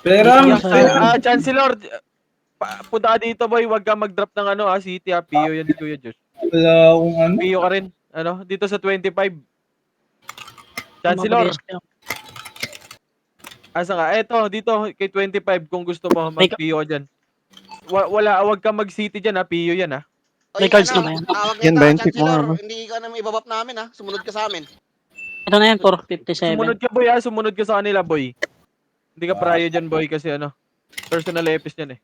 Pero Chancellor, punta ka dito boy, wag ka mag-drop ng ano City Pio yan si Kuya Josh. wala akong ano. Pio ka rin, ano, dito sa 25. Chancellor. Asa ka? Eto, dito kay 25 kung gusto mo mag-Pio dyan. Wag ka mag-City dyan Pio yan May cards na ba yan? Yan ba yung tip mo Chancellor, nga ba? hindi ka naman ibabap namin Sumunod ka sa amin. Ito na yan, 457. Sumunod ka boy sumunod ka sa kanila boy. Hindi ka prayo dyan boy kasi ano, personal epis yan eh.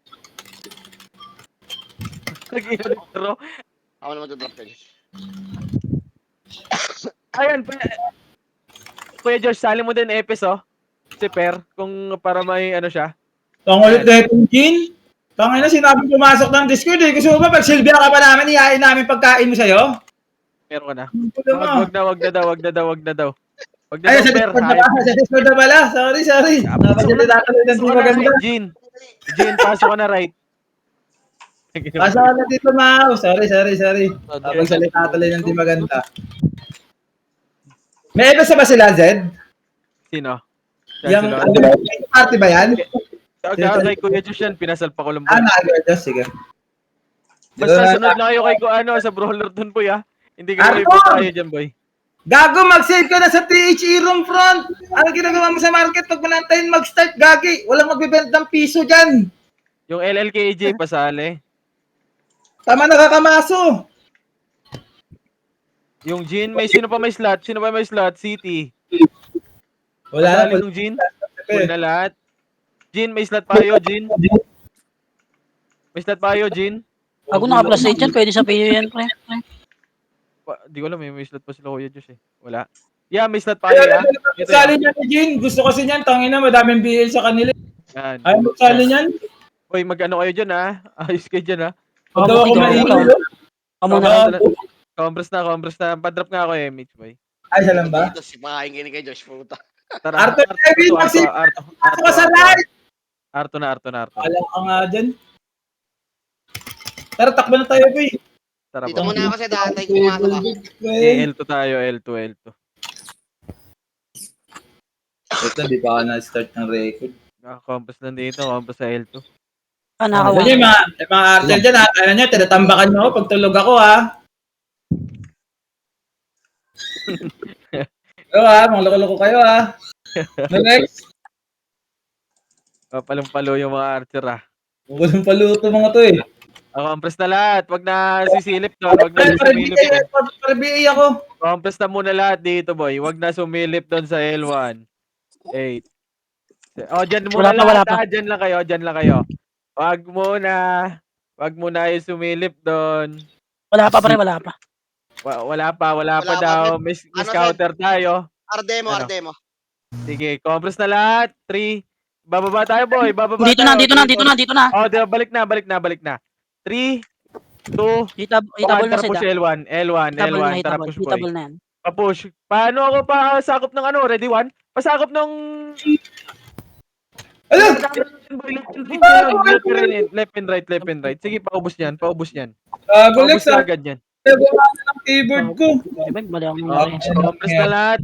Nag-intro. Ako naman to drop ka, Josh. Ayan, Kuya Josh, sali mo din epis si Per, kung para may ano siya. Ang ulit na itong Jin. Tangin na sinabi pumasok ng Discord eh. Gusto mo ba pag silbiya ka pa namin, ihain namin pagkain mo sa'yo? Meron ka na. Wag Wag na daw. Ay, sa Per. Discord na pala. Sa Discord na pala. Sorry. Napagsalita ka rin ng di maganda. Jean, pasok ka na right. Pasok ka na dito, Mau. Sorry. Napagsalita tuloy ng di maganda. May iba sa ba sila, Zed? Sino? Yung party ba yan? Kay Kuya Josh yan, pinasal pa ko lang. Nag-adjust. Sige. Basta sunod lang kayo kay sa brawler dun boy Hindi ka Arto! tayo dyan boy. Gago, mag-save ka na sa THE room front. Ano ginagawa mo sa market pag manantayin mag-start, gagi? Walang magbibenta ng piso dyan. Yung LLKJ pasali. Tama, nakakamaso. Yung Jean, sino pa may slot? City. Wala na. Pasali yung Jean. Full na lahat. Jean, may slot pa kayo, Jean. Ako naka-plus 8 yan, pwede sa PU yan, pre. Di ko alam, may slot pa sila Kuya Josh eh. Wala. Yeah, may slot pa kayo Sali niya ni Jin. Gusto kasi niyan. Tangin na, madaming BL sa kanila. Yan. Ayaw magsali niyan. Hoy, mag-ano kayo dyan Ayos kayo dyan Huwag daw ako maingay. Amo na. Compress na. Pa-drop nga ako Mitch boy. Ay, salam ba? Dito, si pakinggan kay Josh, puta. Tara. Arto, Kevin, Maxi. Ako ka sa live. Arto na. Alam ka nga dyan. Tara, takbo na tayo, boy. Tara Dito po. muna ako kasi dahantay kung pumasok ako. L2 tayo, L2. Ito, di pa ako na-start ng record. Compress nandito, compress sa L2. Nakawa. Yung mga artel dyan, ano nyo, tinatambakan nyo ako pag tulog ako, mga loko-loko kayo, Next. Palong-palo yung mga archer, Walang paluto mga to, compress na lahat. Wag na sisilip doon. Wag na sumilip doon. Para BA ako. Compress na muna lahat dito, boy. Wag na sumilip doon sa L1. 8. Dyan muna lahat. Dyan lang kayo. Wag muna yung sumilip doon. Wala pa, pre, wala pa. Wala pa daw. May scouter tayo. Ardemo. Sige, compress na lahat. 3. Bababa tayo, boy. Dito na. Balik na. 3, 2, Hitable na push sila. L1. Tara, push, boy. Hitable na yan. Pa-push. Paano ako pasakop ng ready 1? Pasakop ng... Left and right. Sige, paubos niyan. Paubos Gulex, agad yan. nagawa na ng keyboard ko. Mali ako nangyari.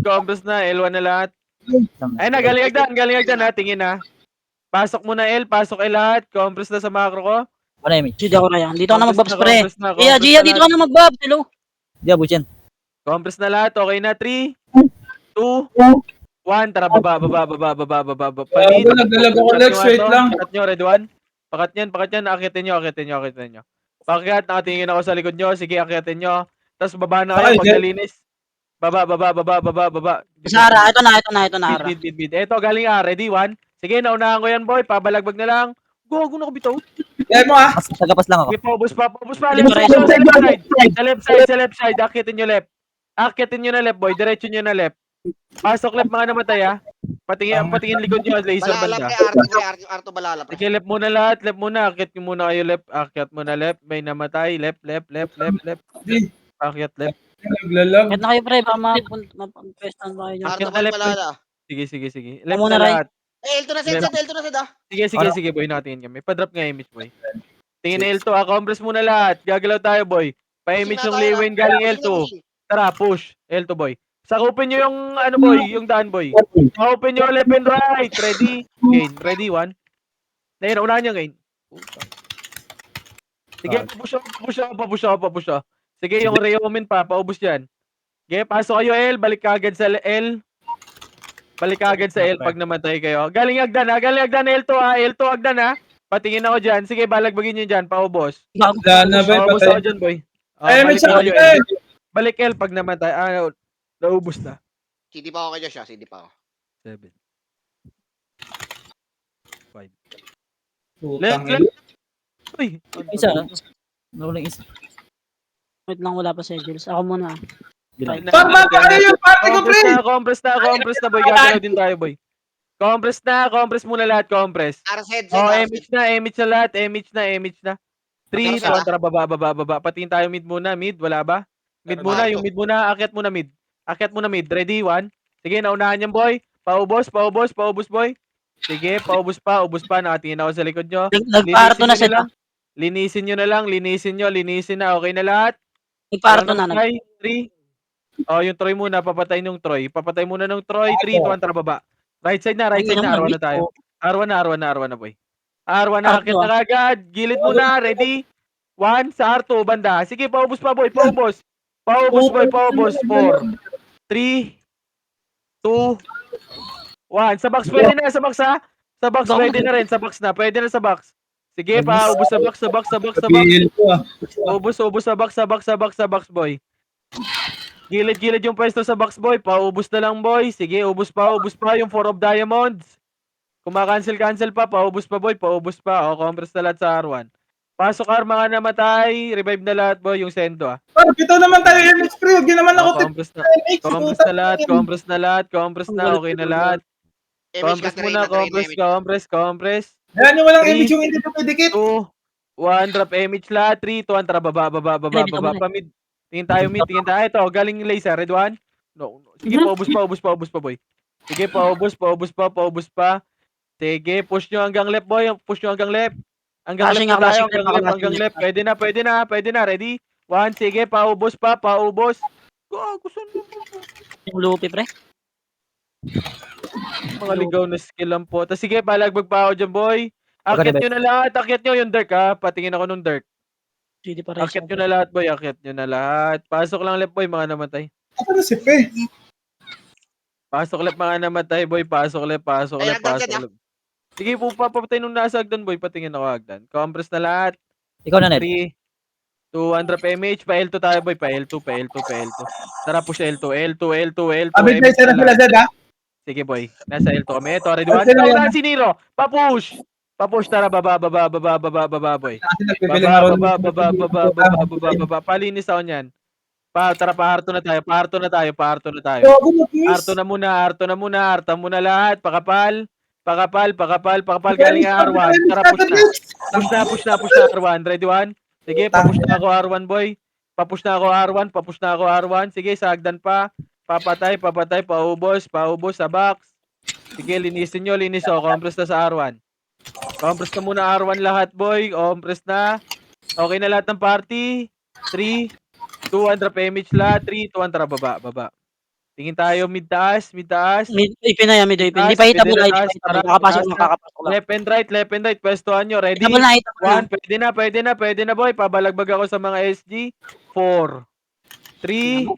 Compress na, L1 na lahat. Ay na, galing agdan, tingin Pasok muna L lahat. Compress na sa macro ko. Ano yung Hindi ako na yan. Dito ka na magbabs, pre. Compress Gia, dito ka na magbabs. Hello. Diya, Buchen. Compress na lahat, okay na. 3, 2, 1. Tara, baba. Palit. Nagdalag ako, Lex. Wait lang. Pakat nyo, red 1. Pakat yan. Akitin nyo. Pakat, nakatingin ako sa likod nyo. Sige, akitin nyo. Tapos baba na kayo pag nalinis. Baba. Sara, ito na, Ara. Bid. Eto, galing ready 1. Sige, naunahan ko yan, boy. Pabalagbag na lang. Gago na ko bitaw. Kaya mo, Tagapas lang ako. Okay, paubos pa. Sa left side. Akitin nyo na left, boy. Diretso nyo na left. Pasok left, mga namatay, Patingin likod nyo, laser Balala, banda. Arto balala. Sige, left muna lahat. Akit nyo muna kayo left. Akyat muna left. May namatay. Left. Akyat left. Naglalag. Kahit na kayo, pre. Baka mapag-pestan ba kayo. Arto na left. balala. Sige. Left Muna na lahat. L2 na set. Sige, boy. Nakatingin kami. Pa-drop nga image, boy. Tingin na L2, compress muna lahat. Gagalaw tayo, boy. Pa-image yung Lewin galing L2. Tara, push. L2, boy. Sakupin nyo yung, boy, yung daan, boy. Sakupin nyo left and right. Ready? Gain. Ready, 1. Ayun, unahan niyo ngayon. Sige, papush ako. Sige, yung Reomin pa, paubos yan. Sige, pasok kayo L, balik ka agad sa L. Balik ka agad sa L pag namatay kayo. Galing Agdan L2 ha, L2 Agdan ha. Patingin ako dyan. Sige, balagbagin nyo dyan, paubos. Wala na ba? Paubos Patay. ako dyan, boy. Ay, may Balik kayo sakit L. Balik L pag namatay. Naubos na. CD pa ako kay Josh, CD pa ako. 7. 5. Putang Left. Uy. Isa. Nawalang isa. Wait lang, wala pa si Jules. Ako muna. Tama pa kayo yung party ko, pre! Compress na, boy. Gagalaw din tayo, boy. Compress muna lahat, compress. Arset, MH na lahat, MH na. 3, Compress na. tara, baba. Patingin tayo mid muna, wala ba? Mid muna, yung mid muna, akyat muna mid. Ready, 1. Sige, naunahan yan, boy. Paubos, boy. Sige, ubos pa. Nakatingin ako sa likod nyo. Nagparto na sila. Linisin nyo na lang, linisin na. Okay na lahat? Nagparto na. 3. Yung Troy muna, papatay nung Troy. 3, 2, 1, tara baba. Right side na, R1 na tayo. R1 na, boy. R1 na, akit na kagad. Gilid muna, ready? 1, sa R2, banda. Sige, paubos pa, boy, paubos. Paubos. 4, 3, 2, 1. Sa box, pwede na, sa box ha? Sa box, pwede na rin, pwede na sa box. Sige, paubos sa box. Ubos sa box, boy. Gilid yung pwesto sa box, boy. Paubos na lang, boy. Sige, ubos pa. Yung 4 of diamonds. Kumakancel pa. Paubos pa, boy. Compress na lahat sa R1. Pasok R, mga namatay. Revive na lahat, boy. Yung sendo, ah. Bitaw naman tayo, MX, pre. Huwag yun naman ako. Compress na lahat. Okay na lahat. Compress. Yan yung walang 3, MX yung hindi pa pwedikit. 2, 1, drop image lahat. 3, 2, 1, tara, baba. Pamid. Tingin tayo. Ito, galing laser. Red 1. No. Sige, paubos pa, boy. Sige, paubos pa. Sige, push nyo hanggang left, boy. Hanggang left na tayo. Hanggang left. Pwede na. Ready? 1, sige, paubos pa. Gusto nyo. Yung Lupi, pre. Mga ligaw na skill lang po. Tapos sige, balagbag pa ako dyan, boy. Akyat nyo na lahat. Akyat nyo yung Dirk, ha. Patingin ako nung Dirk. CD pa rin. Akyat nyo na lahat, boy. Pasok lang left, boy. Mga namatay. Ako na si Pe. Pasok left, mga namatay, boy. Pasok left. Sige, papatay nung nasa Agdan, boy. Patingin ako, Agdan. Compress na lahat. Ikaw na, Ned. 3, 2, 1, drop MH. Pa L2 tayo, boy. Pa L2. Tara, push L2. Abit na isa na sila, Zed, ha? Sige, boy. Nasa L2 kami. Ito, ready 1. Tawag si Nero. Papush. Tara, baba, boy. Kasi nagpipiling ako. Baba. Palinis ako niyan. Tara, paharto na tayo. Arto na muna lahat. Pakapal. Galing R1. Tara, push na R1. Ready 1. Sige, papush na ako R1, boy. Papush na ako R1. Sige, sagdan pa. Papatay. Paubos sa box. Sige, linisin nyo. Compress na sa R1. Compress na muna R1 lahat, boy. Compress na. Okay na lahat ng party. 3, 2, 1, drop image lahat. 3, 2, 1, tara, baba. Tingin tayo, mid taas. Ipin na yan, mid. Hindi pa hita mo na. Makakapasok lang. Left and right. Pwestohan nyo. Ready? Hita mo na. 1, pwede na, boy. Pabalagbag ako sa mga SG. 4, 3,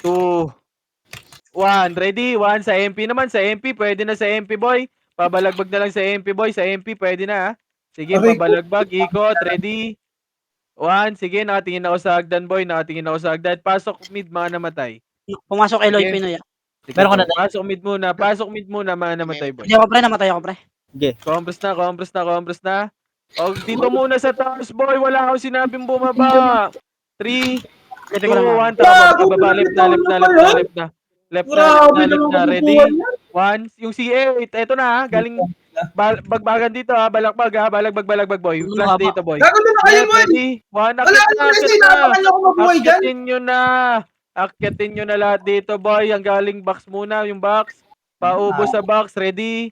2, 1. Ready? 1 sa MP naman. Pwede na sa MP, boy. Pabalagbag na lang sa MP, boy. Sa MP, pwede na, ha? Sige, pabalagbag. Ikot. Ready? 1. Sige, nakatingin ako sa Agdan, boy. Pasok mid, mga namatay. Pumasok Eloy Pinoy. Sige, Meron ka na, pasok mid muna, mga namatay, boy. Hindi ako, pre. Namatay ako, pre. Sige. Compress na. Dito muna sa taas, boy. Wala akong sinabing bumaba. 3, 2, 1. Tara, baba. Left na. Ready? 1. Yung C8. Eto na, ha. Galing bagbagan dito, ha. Balagbag, boy. Flash dito, boy. Gago na kayo mo. Ready? 1. Wala na kasi napakan ako mabuhay dyan. Akyatin nyo na lahat dito, boy. Ang galing box muna, yung box. Paubos sa box. Ready?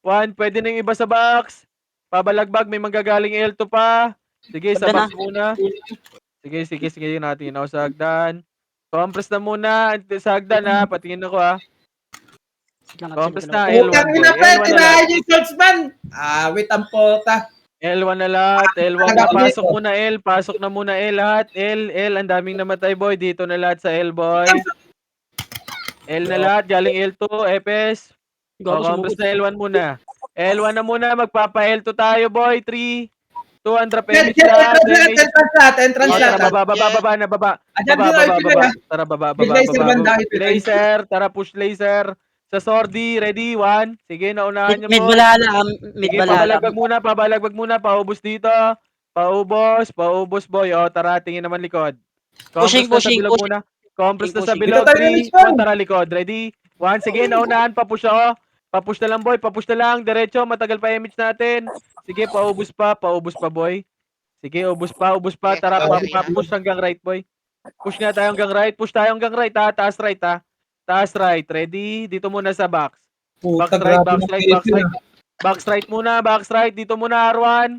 1. Pwede na yung iba sa box. Pabalagbag, may manggagaling L2 pa. Sige, sa box muna. Sige. Natin ako sa Agdan. Compress na muna. Sa Agdan, ha. Patingin ako, ha. Compress na. L1. Utang ina, Pe. Tinahin yung Swordsman. Awit ang pota. L1 na lahat, L1 na. Pasok muna L, pasok na muna L lahat. L, ang daming namatay boy. Dito na lahat sa L boy. L na lahat, galing L2, Epes. Gago, Compress sumugod. na L1 muna. L1 na muna, magpapa L2 tayo boy. 3, 2, Andra Pemis lahat. Entrance Tara, lahat. baba na, baba. Andyan Baba, din baba, IP baba. na. Tara, baba. May laser banda, IP. Laser, tara, push laser. Sa Sordi, ready, 1. Sige, naunahan niyo Mid boy. balala, mid Sige, balala. pabalagbag muna, paubos dito. Paubos boy. O, tara, tingin naman likod. Pushing, Compress na sa pushing, bilog pushing. muna. Compress na sa Pushing. bilog. Dito tayo, 3, Richmond. 1, tara likod. Ready? 1, sige, naunahan, papush ako. Papush na lang boy, papush na lang. Diretso, matagal pa image natin. Sige, paubos pa boy. Sige, ubos pa. Sige, Tara, sige na. push hanggang right boy. Push nga tayo hanggang right. Push tayo hanggang right ha. Taas right ha. Taas right. Ready? Dito muna sa box. Box Puta, right, grabe box ng right, AP box right. na. Box right muna, box right. Dito muna R1.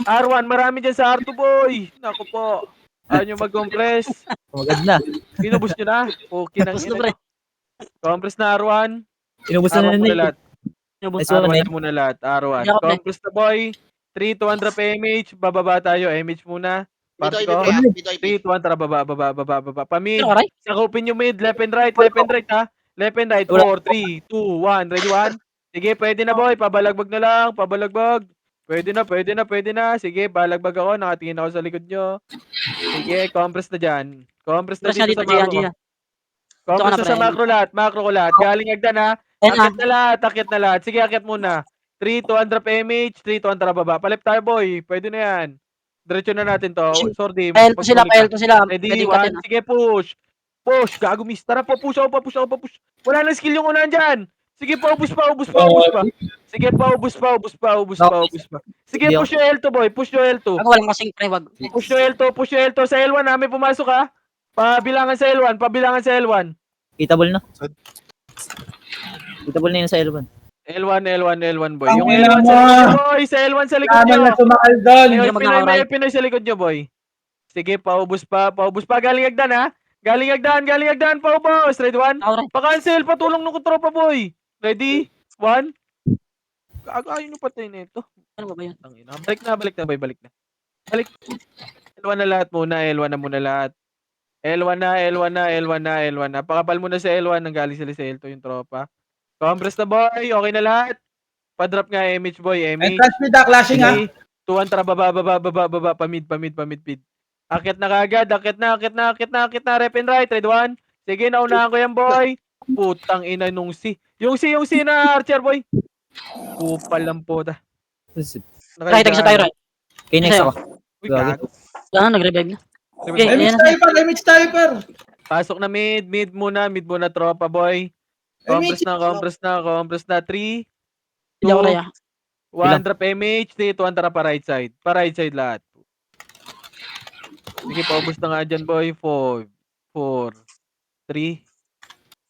R1, marami dyan sa R2 boy. Naku po. Ayaw nyo mag-compress. Magad na. Inubos nyo na. Okay nang Tapos na ina pre. nyo. Compress na R1. Inubos na R1 na muna na. lahat. Nice R1 one, na muna lahat. R1. Hindi ako, pre. Compress na boy. 3, 200 pa MH. Bababa tayo. MH muna. Dito Party IP ko. pre, dito IP. 3, 2, 1, tara, baba. Pa-mid. Pero aray. Sakupin yung mid. Left and right ha. Left and right. 4, Wala. 3, 2, 1. Ready, 1. Sige, pwede na boy. Pabalagbag na lang. Pabalagbag. Pwede na. Sige, balagbag ako. Nakatingin ako sa likod nyo. Sige, compress na dyan. Compress na Press na dito dito, sa macro. Gian. Compress Ito ka na sa na, pre. macro lahat. Galing agdan ha. Ayan Akit na lahat. Sige, akit muna. 3, 200 PMH. 3, 200 baba. Palip tayo boy. Pwede na yan. Diretso na natin to. Sorry, Pael to sila, magtuloy ka. pael to sila. Ready, Pwedeng 1. katin. Sige, push. Push. Gago miss. Tara, papush ako. Wala nang skill yung unahan dyan. Sige, ubus pa. Sige, ubus pa. Sige, Hindi push yung L2 boy. Push yung L2. Ako walang kasing pre, wag. Push yung L2. Sa L1 ha, may pumasok ha. Pabilangan sa L1. Kitable na. Kitable na yun sa L1. L1 boy. Ang Yung ina L1 mo. sa likod nyo boy. Sa L1 sa likod Laban nyo. na sumakal doon. Hindi na mag-nakawrite. May Pinoy sa likod nyo boy. Sige, paubos pa. Galing agdan ha. Galing agdan. Paubos. Ready, 1. Nakawrite. Pa-cancel. Patulong ng tropa boy. Ready, 1. Ayaw nyo patay na ito. Ano ba yan? Balik na boy. Balik. L1 na lahat muna. L1 na lahat. L1 na. Pakapal muna sa L1. Nanggaling sila sa L2 yung tropa. Compress na boy. Okay na lahat. Pa-drop nga MH boy. MH. Entrance with the clashing ha. 3, 2, 1, tara, baba. Pamid. Akit na kagad. Akit na. Rep and right. Ready, 1. Sige, naunahan ko yan boy. Putang ina nung si. Yung si na Archer boy. Kupal lang po ta. Right, tagisa tayo, right. Okay, next Sa'yo. ako. Uy, gago. Nag-revive na. Okay, Image ayan. sniper. Pasok na mid muna tropa boy. Compress na. 3, 2, Hindi ako raya. 1, drop MH, 3, 2, tara pa right side lahat. Sige, paubos na nga dyan boy. 4, 3,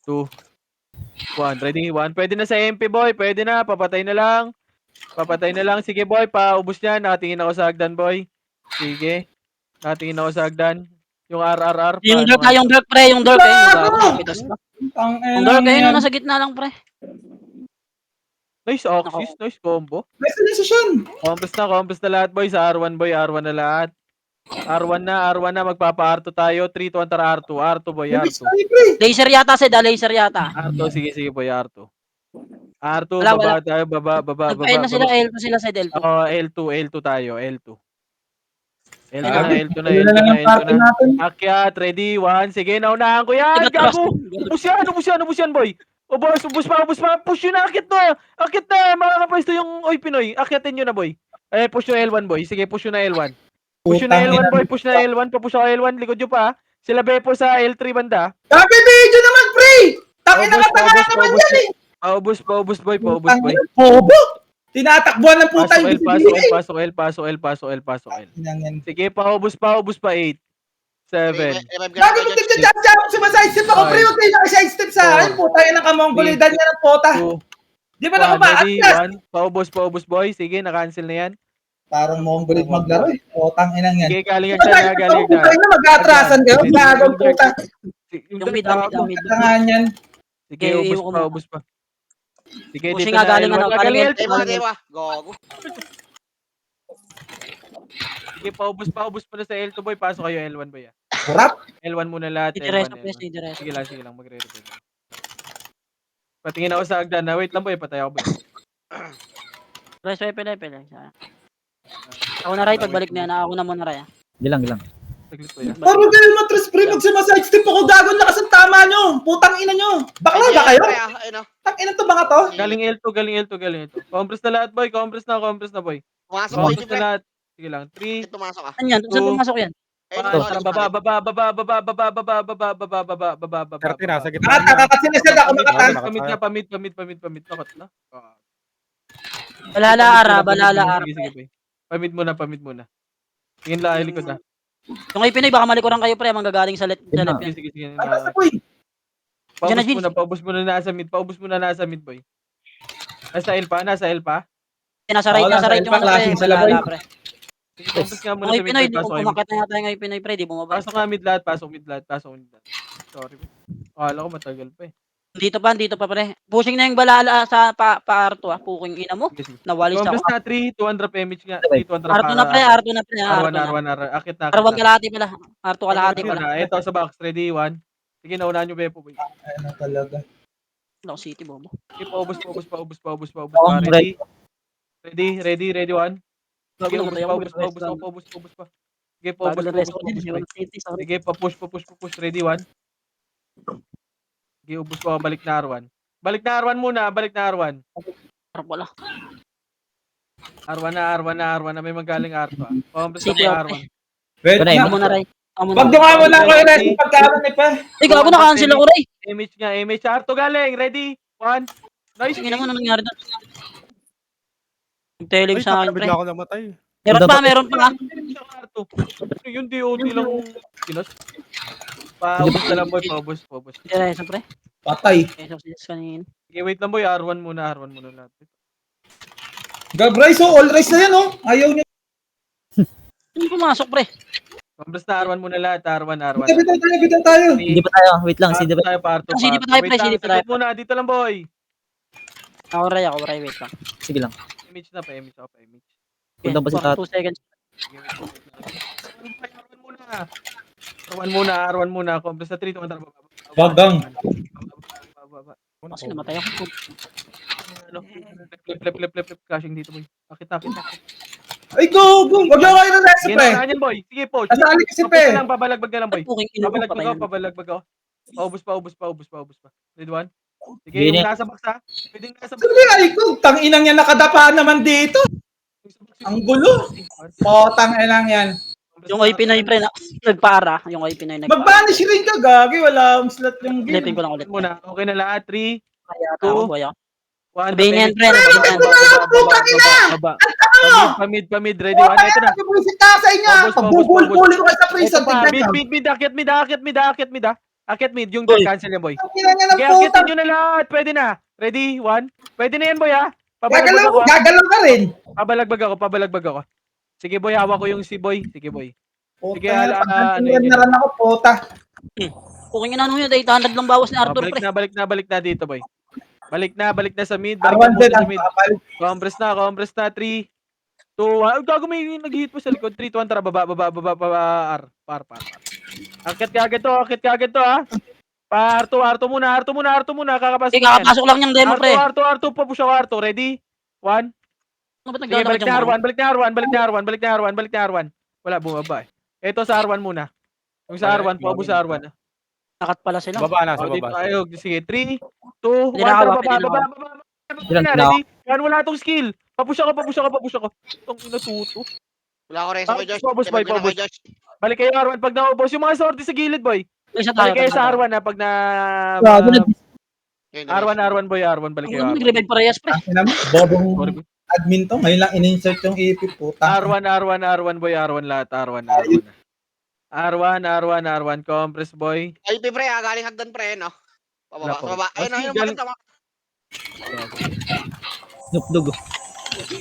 2, 1. Ready, 1. Pwede na sa MP boy, pwede na. Papatay na lang. Sige boy, paubos niyan. Nakatingin ako sa hagdan boy. Sige. Nakatingin ako sa hagdan. Yung RRR. Yung dark pre, yung dark Yung dark nasa gitna lang pre. Nice axis, nice combo. Best decision. Compress na lahat boy sa R1 boy, R1 na lahat. R1 na, magpapa-R2 tayo. 3, 2, tara R2 boy, Image R2. sniper. Laser yata. R2, sige boy, R2. R2, Wala. baba tayo, baba. Nag-pael na sila, L to sila sa L2. L2 tayo, L2. Sabi, L2 wala lang ang party na. natin. Akyat, ready, 1. Sige, naunahan ko yan. Gago. Ubus yan, boy. Ubus pa. Push yun na, akit na. Makakapwesto yung Pinoy. Akyatin nyo na, boy. Push yung L1, boy. Sige, push yun na L1. Push na L1, boy. Papush ako L1. Likod nyo pa. Sila Beppo sa L3 banda. Sabi, video naman, pre. Tangin na katanga naman yan eh. Paubos, boy. Bobo. Tinatakbuhan ng puta yung Pasok L. Inangyan. Sige, paubos pa 8. 7. Bago mo tignan-jab, sumaside-step ako, pre. Huwag kayo nakaside-step sa akin. Puta yun ang kamonggulidan niya ng pota. 2, Di ba na 1, ready, kumaaklas? 1. Paubos, boy. Sige, na-cancel na yan. Parang monggulit maglaro eh. Potang inang yan. Sige, galing Puta na mag-atrasan kayo. Gagong puta. Yung mid. Katangahan yan. Sige, ubos pa. Sige, Pushing dito nga na galing L1. ano, Galing galing L2. Dewa, dewa. Gogo. Sige, paubos mo na sa L2 boy. Pasok kayo L1 boy. Kurap. L1 muna lahat. Diretso, L1, pre, L1. diretso. Sige lang. Magre-repair. Patingin ako sa agdan na. Wait lang boy, patay ako boy. Pre, pele. Ako na, Ray, pagbalik niya na, ako na muna, Ray. Gilang. Saglit boy. Paro kayo matras pre, magsama-sidestep ako gago lakas ang tama nyo. Putang ina nyo. Bakla ba kayo? Pre, ayun o. Tang ina to mga to. Galing L2. Compress na lahat boy. Compress na boy. Pumasok ko, Compress pre. na lahat. Sige lang. 3, Tumasok ka. Ano yan? Saan pumasok yan? Ayun, Ito. Tara, baba. Karte na, sa gitna Nakataka niya. kasi na siya ako makatan. Pamit. Nakot na. Balala ara. Sige, boy. Pamit muna. Tingin lang, likod na. Yung kay Pinoy, baka malikuran kayo, pre, manggagaling sa left. Yun na. Sige. Atas na po eh. Paubos muna nasa mid, boy. Nasa L pa? Nasa right Wala, yung sa ano, pre. klaseng sa laboy. Balala, pre. Sige, paubos nga muna Yung sa kay mid, Pinoy, boy. Pasok kayo. umakat na yata yung kay Pinoy, pre, di bumaba. Pasok nga mid lahat. Pasok mid lahat. Sorry, boy. Akala ko matagal pa eh. Dito pa, pre. Pushing na yung balala sa pa-Arto, Puking ina mo. Sige. Nawalis ako. Compress na 3, 200 PMH nga. 3, 200 Arto na, pre. R1. Akit na. Arwag kalahati pala. Arto kalahati pala. Ito sa box. Ready, 1. Sige, naunahan nyo, Beppo, boy. Ano talaga. Ako City, bobo. Sige, paubos. Ang Ready, 1. Sige, Bago namatay ako, paubos pa. Sige, Bago paubos. na resto ko din. City, sorry. Sige, push. Ready, 1. Sige, ubos pa. Balik na R1 muna. Arap wala. R1 na. May magaling R2. Compress City, na okay. R1. Wait Ito na na. Amo na, Ray. Wag nyo nga muna ako i-rest pagkaroon ni pa. Gago na cancel ako, Ray. MH R2 galing. Ready, 1. Nice. Sige naman, ano nangyari doon? Nag-teleg Ay, sa akin, pre. bigla ako namatay. Meron pa. Yung DOT lang kinas. Paubos na lang boy, paubos. Diretso, pre. Patay. Eso, kanina. Okay, wait lang boy, R1 muna lahat. Gab rice oh, all rice na yan oh. Ayaw nyo. Hindi pumasok, pre. Compress na R1 muna lahat, R1. Bitan tayo. Hindi pa tayo. Wait lang. Hindi pa. tayo parto. Hindi pa tayo, pre, hindi pa tayo. Wait muna, dito lang boy. Ako, Ray, wait lang. Sige lang. Image na pa, image. Punta ba si Tat? 2 seconds. R1 muna. Compress na 3, tumatara baba. Bagang. Baba. Kasi namatay ako. Flip. Crashing dito boy. Akit. Ay go. Wag nyo kayo ng rest Sige, pre. na yan boy. Sige po. Nasali kasi Papunta pe. lang, pabalagbag na lang boy. Puking ina mo, patay na. Pabalagbag ako. Paubos pa. Ready, 1. Sige, Gini. yung nasa box ha. Pwedeng nasa box. Sabi ay ko, tang inang yan nakadapaan naman dito. Ang gulo. Potang inang yan. Yung kay Pinoy, pre, nagpara. Yung kay Pinoy, nagpara. Mag-banish rin ka gagi, wala akong slot yung Ulitin game. ko lang ulit. Muna. Okay na lahat. 3, Kaya Two. ako, boy, ako. 1. Sabihin yan, pre. Pamid. Ready, 1. Ito na. Bubusit ka sa inyo. Paubos. Pabubul-buli ko kayo sa prison. Ito pa. Tignan nyo. Mid. Akit mid. Akit mid. Yung Boy. cancel niya boy. Ang inang yan ng Okay, puta. akitin nyo na lahat. Pwede na. Ready, 1. Pwede na yan boy ha. Gagalaw ka rin. Pabalagbag ako. Sige boy, hawak ko yung si boy. Sige boy. Sige, Puta, ano pag-antiyan yun? na rin ako, puta. Puking ina nyo, 800 lang bawas ni Arthur, pre. Balik na dito boy. Balik na sa mid. Arwan din Sa ang mid. kapal. Compress na. 3, 2, 1. Gago may nag-hit mo sa likod. 3, 2, 1, tara. Baba. R. Par. Akit ka agad to ha. Arto muna. Kakapasok Sige, kakapasok lang yung demo, pre. Arto. Papush ako Arto. Ready? 1. Ano ba Sige, naglalakad balik na yung R1. Wala, bumaba eh. Ito sa R1 muna. Yung sa R1, paubos sa R1. Nakat pala sila. Baba na, sa Dito baba. tayo. Sige, 3, 2, 1, Hindi na tara, ako, baba. Ilan na Ready? Yan, wala tong skill. Papush ako. Itong inatuto. Wala ako resto kay Josh. Paubos, boy, Kaya paubos. kay Josh. Balik kayo R1 pag naubos. Yung mga sortie sa gilid, boy. Isa tayo. Balik kayo sa R1 na pag na... Gago na. Yun, R1 boy, R1. Balik kayo Ano R1. nag-revive parehas, pre? Ang ina mo, bobong Sorry, boy. admin to. Ngayon lang in-insert yung EP, puta. R1 boy, R1 lahat. R1. Compress, boy. Ay, pre, galing hagdan pre, no? Wala po. Pababa. Ayun, Galing- bakit tama? Snoop Dogg.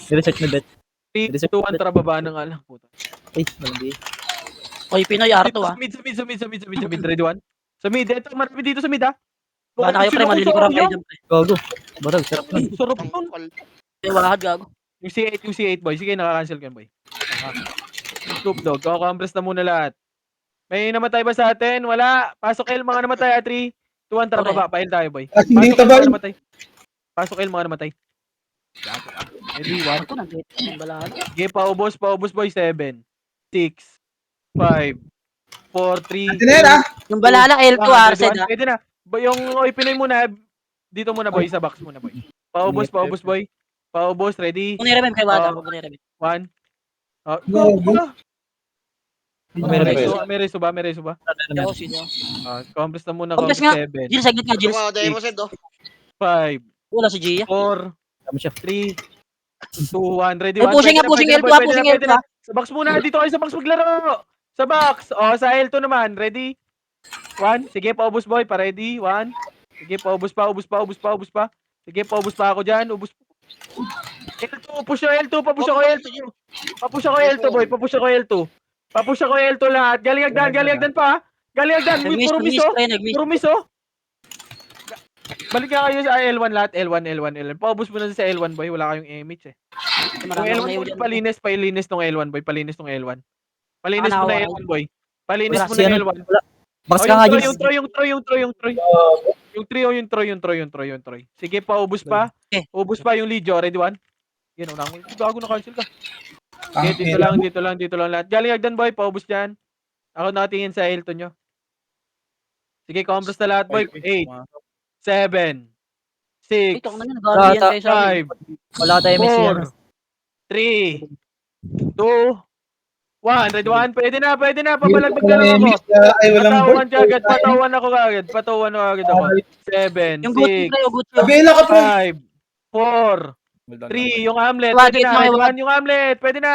I-research na bet. 3, 2, 1, tara, baba na nga lang. Puta. Ay, malandi. Oy, Pinoy, Arto, Sa mid. Ready, 1. Sa mid. Ito, marami dito sa mid, ha. Baka na kayo, pre. Malilikuran kayo dyan, pre. Gago. Barag, sarap nun. Sarap Ang nun. kapal. Walahad, gago. Yung C8, boy. Sige, naka-cancel ko yun, boy. Snoop Dogg. Compress na muna lahat. May namatay ba sa atin? Wala. Pasok L, mga namatay. 3, 2, 1, tara Pre. baba. Pail tayo, boy. Ah, hindi Pasok L, ka ba? mga namatay. Pasok L, mga namatay. Ready, 1. Ako, nandito. Ang balahad. Sige, paubos, boy. 7, 6, 5, 4, 3, Ante na yan, ah. Yung balala, L2, Arced, ah. Pwede na. Yung Pinoy muna. Dito muna, boy. Sa box muna, boy. Paubos, boy. Paubos, ready. Kung niremem kay Wada, kung niremem. 1. Gago. May reso ba? Ako, sino? Compress na muna. Compress Compress nga. 7, Gilles, saglit nga, Gilles. Tumawa, demo set, oh. 5, Wala si Gia. 4, Tama siya. 3, 2, 1. Ready, Oh, 1. pushing nga, pushing L2, pushing L2. Sa box muna. Dito kayo sa box maglaro. Sa box. Sa L2 naman. Ready? 1. Sige, paubos, boy. Pa-ready. 1. Sige, paubos pa. Sige, paubos pa ako dyan. Ubos. L2. Push yung L2. Papush ako L2. Papush ako L2, boy. Papush ako L2 lahat. Galing agdan pa. Nag-miss, Puro miss, pre, nag-miss. Puro miss, oh. Balik nga kayo sa L1 lahat. L1. Paubos mo na sa L1, boy. Wala kayong image, eh. Yung Marami akong L1, naiw boy, dyan. palinis tong L1, boy. Palinis mo na Nakakawa. L1, boy. Palinis Wala mo Si na ano, L1. wala. Box Oh, ka nga, Gilles. yung Troy. Yung Troy. Sige, paubos pa. Okay. Ubos pa yung Lidio. Ready, 1? Yan, una ko. Gago na cancel ka. Ang Okay, dito lang lahat. Galing agdan, boy. Paubos dyan. Ako nakatingin sa L2 nyo. Sige, compress na lahat, boy. 8, 7, 6, Ito, ako na nga, nag-RB yan kayo sa amin. 5, Wala tayo Messi yan. 4, 3, 2, 1. Ready, 1? Pwede na. Papalagbig na lang ako. Ay, walang Patawan bird. kagad. Patawan ako kagad ako. 7, Yung Gucci, 6, pre, yung Gucci. Kabila ka, pre. 5, 3, yung Hamlet. Wag, Pwede na. wag, Ready, wag. 1? Yung Hamlet. Pwede na.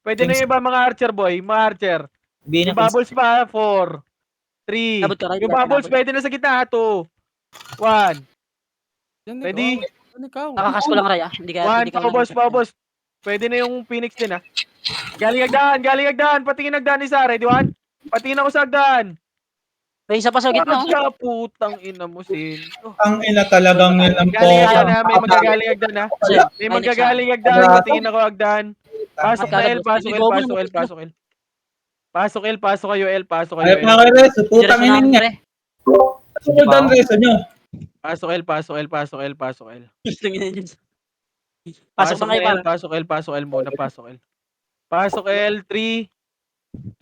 Pwede na yung iba mga archer, boy. Mga archer. Sabihin Yung na, bubbles pa. 4, 3. Nabot ka, right? Yung bubbles pwede na sa gitna. 2, 1. Ready? Nakakas ko lang, Ray, ah. Hindi ka 1. Paubos. Pwede na yung Phoenix din, ah. Galing agdan. Patingin agdan isa. Ready, 1? Patingin ako sa agdan. May isa pa sa gitna, oh. Agda, putang ina mo, Sinto. Ang ina talagang yan ang Galing poka. agdan, ha. May magagaling agdan, ha. May magagaling agdan. Patingin ako agdan. Pasok na L, pasok L. Pasok kayo L. Ay, mga reso, putang ina niya. Pre. Sunod ang reso nyo. Pasok L. Gusto niya yun. Pasok na kayo, para. Pasok L muna, pasok L. Pasok L, 3,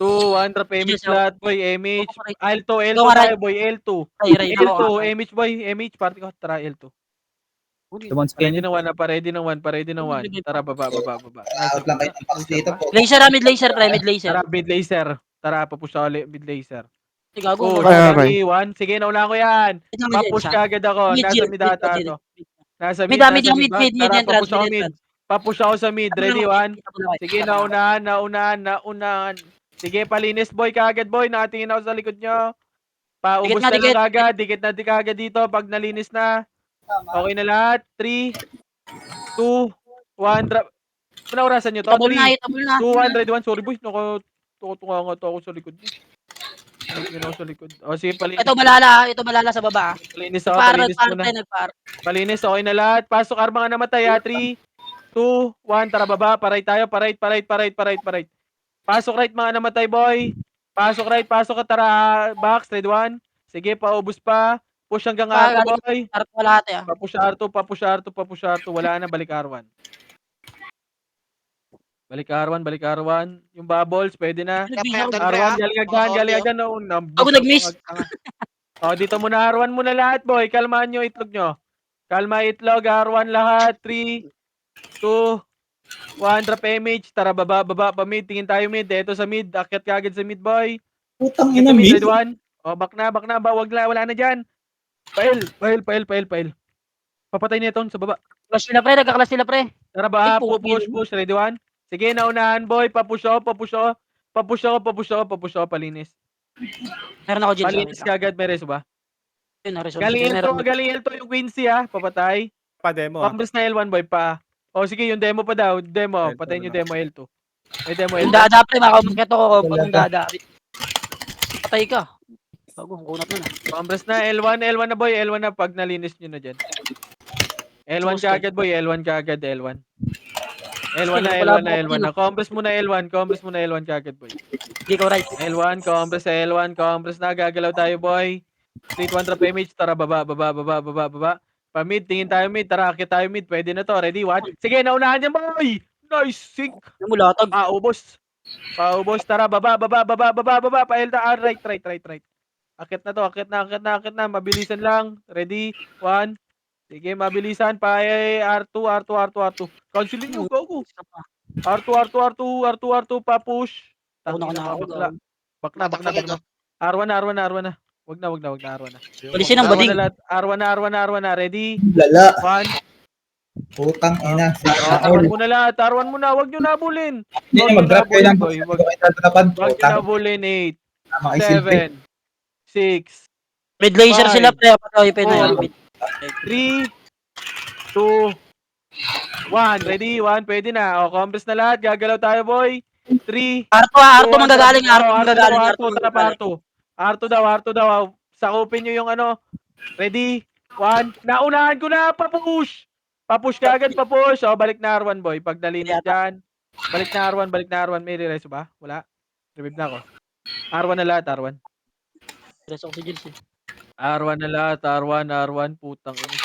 2, 1, drop MH lahat, boy, MH. L2 tayo, boy, L2. Ray, L2, MH, boy, MH, party ko, tara, L2. The one's Ready Kenny. na 1, ready na 1. Tara, baba. Out lang kayo ng box dito po. Laser, mid laser, pre, mid laser. Tara, mid laser. Tara, papush ako ulit, mid laser. Gago, Push, Okay. 3, 1. Sige, nauna ko yan. Papush ka agad ako. Nasa mid ata to. Nasa mid, mid, ba? mid, Tara, entrance, papush ako mid mid. entrance. Papush ako sa mid. Ready, 1. Sige, naunahan. Sige, palinis, boy, kaagad, boy. Nakatingin ako sa likod nyo. Paubos Dikit na nga, lang dikit. agad. Dikit na agad dito. Pag nalinis na. Okay na lahat. 3, 2, 1, drop. Pinaurasan nyo to. Itabol 3, na. 2, 1, ready, 1. Sorry, boy. Tutunga nga to ako sa likod. Tingin ako sa likod. O, sige, palinis. Ito balala sa baba. Palinis ako. Palinis muna. Nagpar. Palinis. Okay na lahat. Pasok, arma nga namatay, ha. 3, 2, 1. Tara, baba. Paray tayo. Paray. Pasok right, mga namatay, boy. Pasok right. Pasok ka. Tara, box. Ready, 1. Sige, paubos pa. Push hanggang R2, boy. Harap ko lahat, eh. Papush R2. Wala na, balik R1. Balik R1. Yung bubbles, pwede na. R1, galing agdan. Ako nag-miss. Dito muna R1 muna lahat, boy. Kalmahan nyo itlog nyo. Kalma itlog, R1 lahat. 3, 2, 1. Drop image. Tara, baba pa mid. Tingin tayo mid. Ito sa mid. Akyat ka agad sa mid, boy. Putang Ito ina, mid, mid. ready, 1. Back na. Wala na dyan. Pail. Papatay niya ito sa baba. Clash sila, pre. Nagka-clash sila, pre. Tara ba, Ay, puki. push, ready, 1. Sige, naunahan, boy. Papush ako. Palinis. Meron ako, Jill. Palinis ka agad, may reso ba? Yun, resolve. Galing L2 yung Quincy, ha. Papatay. Pa-demo. Pambres na L1, boy, pa. Sige, yung demo pa daw. Patayin yung demo L2. May demo Yung L2. dada, pre. Makamukat ako pag yung dada. Patay ka. Bago, kunat na. Compress na, L1 na boy, L1 na pag nalinis nyo na dyan. L1 ka agad boy, L1 ka agad, L1. L1 na. Compress muna L1 ka agad boy. Hindi ko right. L1, compress na, gagalaw tayo boy. 3-1 trap image, tara baba. Pa-mid, tingin tayo mid, tara akit tayo mid, pwede na to, ready, what? Sige, naunahan niyan boy! Nice, sync! Ano mo latag? Paubos, tara, baba, pa-L, right. Akit na, mabilisan lang, ready, 1, sige, mabilisan, R2. Cancelin nyo, go. R2, pa-push. Tangina ka, bakla. Bakla. R1 na. Wag na, R1 na. Palisin ang bading. R1 na, ready, Lala. 1. Putang ina. R1 mo na lahat, wag nyo nabulin. Hindi na mag-drop kayo ng boy. box. Huwag kayo tatrapan. Wag nyo Putang. nabulin, 8, Makisilpi. 7, 6, Mid laser Five. sila pre. Patay pa na. Four. 3, 2, 1. Ready? 1. Pwede na. O, compress na lahat. Gagalaw tayo, boy. 3, Arto manggagaling. R2 daw. Sakupin nyo yung ano. Ready? 1. Naunahan ko na. Papush ka agad. O, balik na R1, boy. Pag nalinis dyan. Balik na R1. May re-reso ba? Wala. Revive na ako. R1 na lahat, R1. Tres oxygen eh. R1 na lahat, R1, putang ina.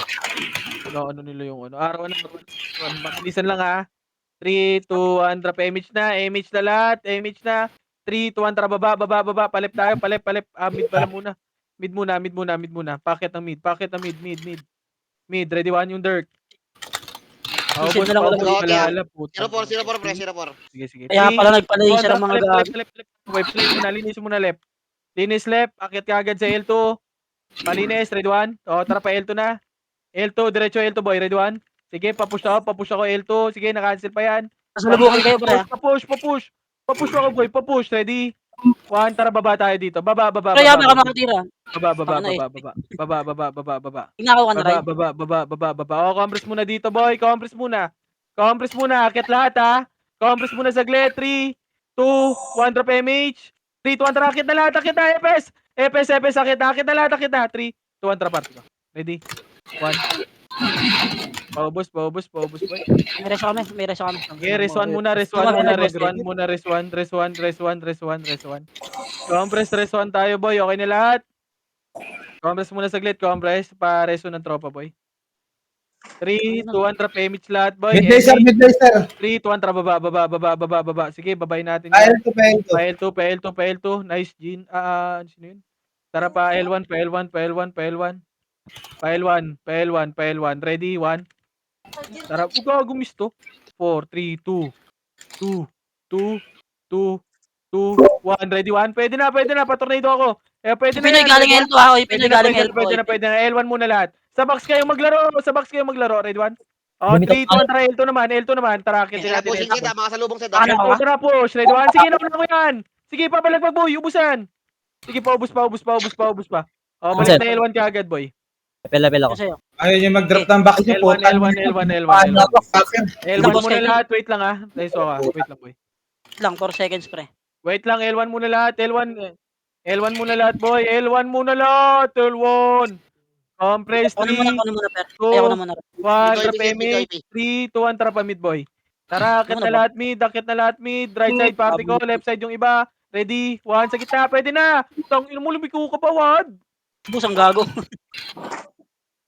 Ano nila yung ano? R1. Mabilisan lang ha. 3, 2, 1, drop image na lahat, 3, 2, 1, tara baba, palip tayo, palip. Mid pala muna. Mid muna. Packet ng mid. Mid, ready 1 yung dirt. Isin na lang ulit. Palala, putang. 0-4, pre, 0-4. Sige. Kaya 3, pala nagpa-laser ang mga gag. left. Play muna, linis muna left. Linis left, akit ka agad sa L2. Malinis, ready 1. O, tara pa L2 na. L2, diretso L2 boy, ready 1. Sige, papush ako L2. Sige, na-cancel pa yan. Nasubukan kayo pre. Papush ako boy, ready. 1, tara baba tayo dito. Baba. Kaya baka makatira. Baba. Tingnan ko na right. Baba. O, compress muna dito boy, compress muna. Akit lahat ha. Compress muna saglit. 3, 2, 1, drop image. 3, 2, 1, tara, akit na lahat, FS, akit na lahat, 3, 2, 1, tara, party ko. Ready? 1. Paubos boy. May reso kami. Okay, res 1 muna. Compress, res 1 tayo boy, okay na lahat? Compress muna saglit, pa-reso ng tropa boy. 3, 2, 1, drop image lahat boy. Mid-laser. 3, 2, 1, tara, baba. Sige, babayin natin. Pa L2. Nice, Jean. Sino yun? Tara pa L1. Ready, 1. Tara, gumisto. 4, 3, 2, 1. Ready, 1. Pwede na. Pa-tornado ako. Pwede na Pinoy yan. galing L2 ako. Pinoy galing L2. Pwede na. L1 muna lahat. Sa box kayo maglaro. Ready, 1. Oh, 3, 2, 1, tara, L2 naman. Tara, kitin natin. Pushing kita, mga salubong sa Ano dami. ba? Tara, push. Ready, 1. Sige, nauna ko yan. Sige, papalag boy. Ubusan. Sige, paubos pa. Oh, balik na L1 ka agad, boy. Level ako. Sa'yo. Ayaw niyo mag-drop ng box niyo. L1. Paano ako? Fucker. L1 Tapos muna kayo. lahat. Wait lang ha. Wait lang, boy. Lang 4 seconds pre. Wait lang, L1 muna lahat. L1 muna lahat, boy. L1. Compress, Ako 3, na muna per. 2, Ayaw ko na muna. 1, trap Joy, image. 3, 2, 1, trap mid, boy. Tara, akit Ano na ba? lahat mid. Right side, party ko. Left side yung iba. Ready? 1, sa gitna. Pwede na. Tangin mo, lumiko ka pa, wad. Bus ang gago.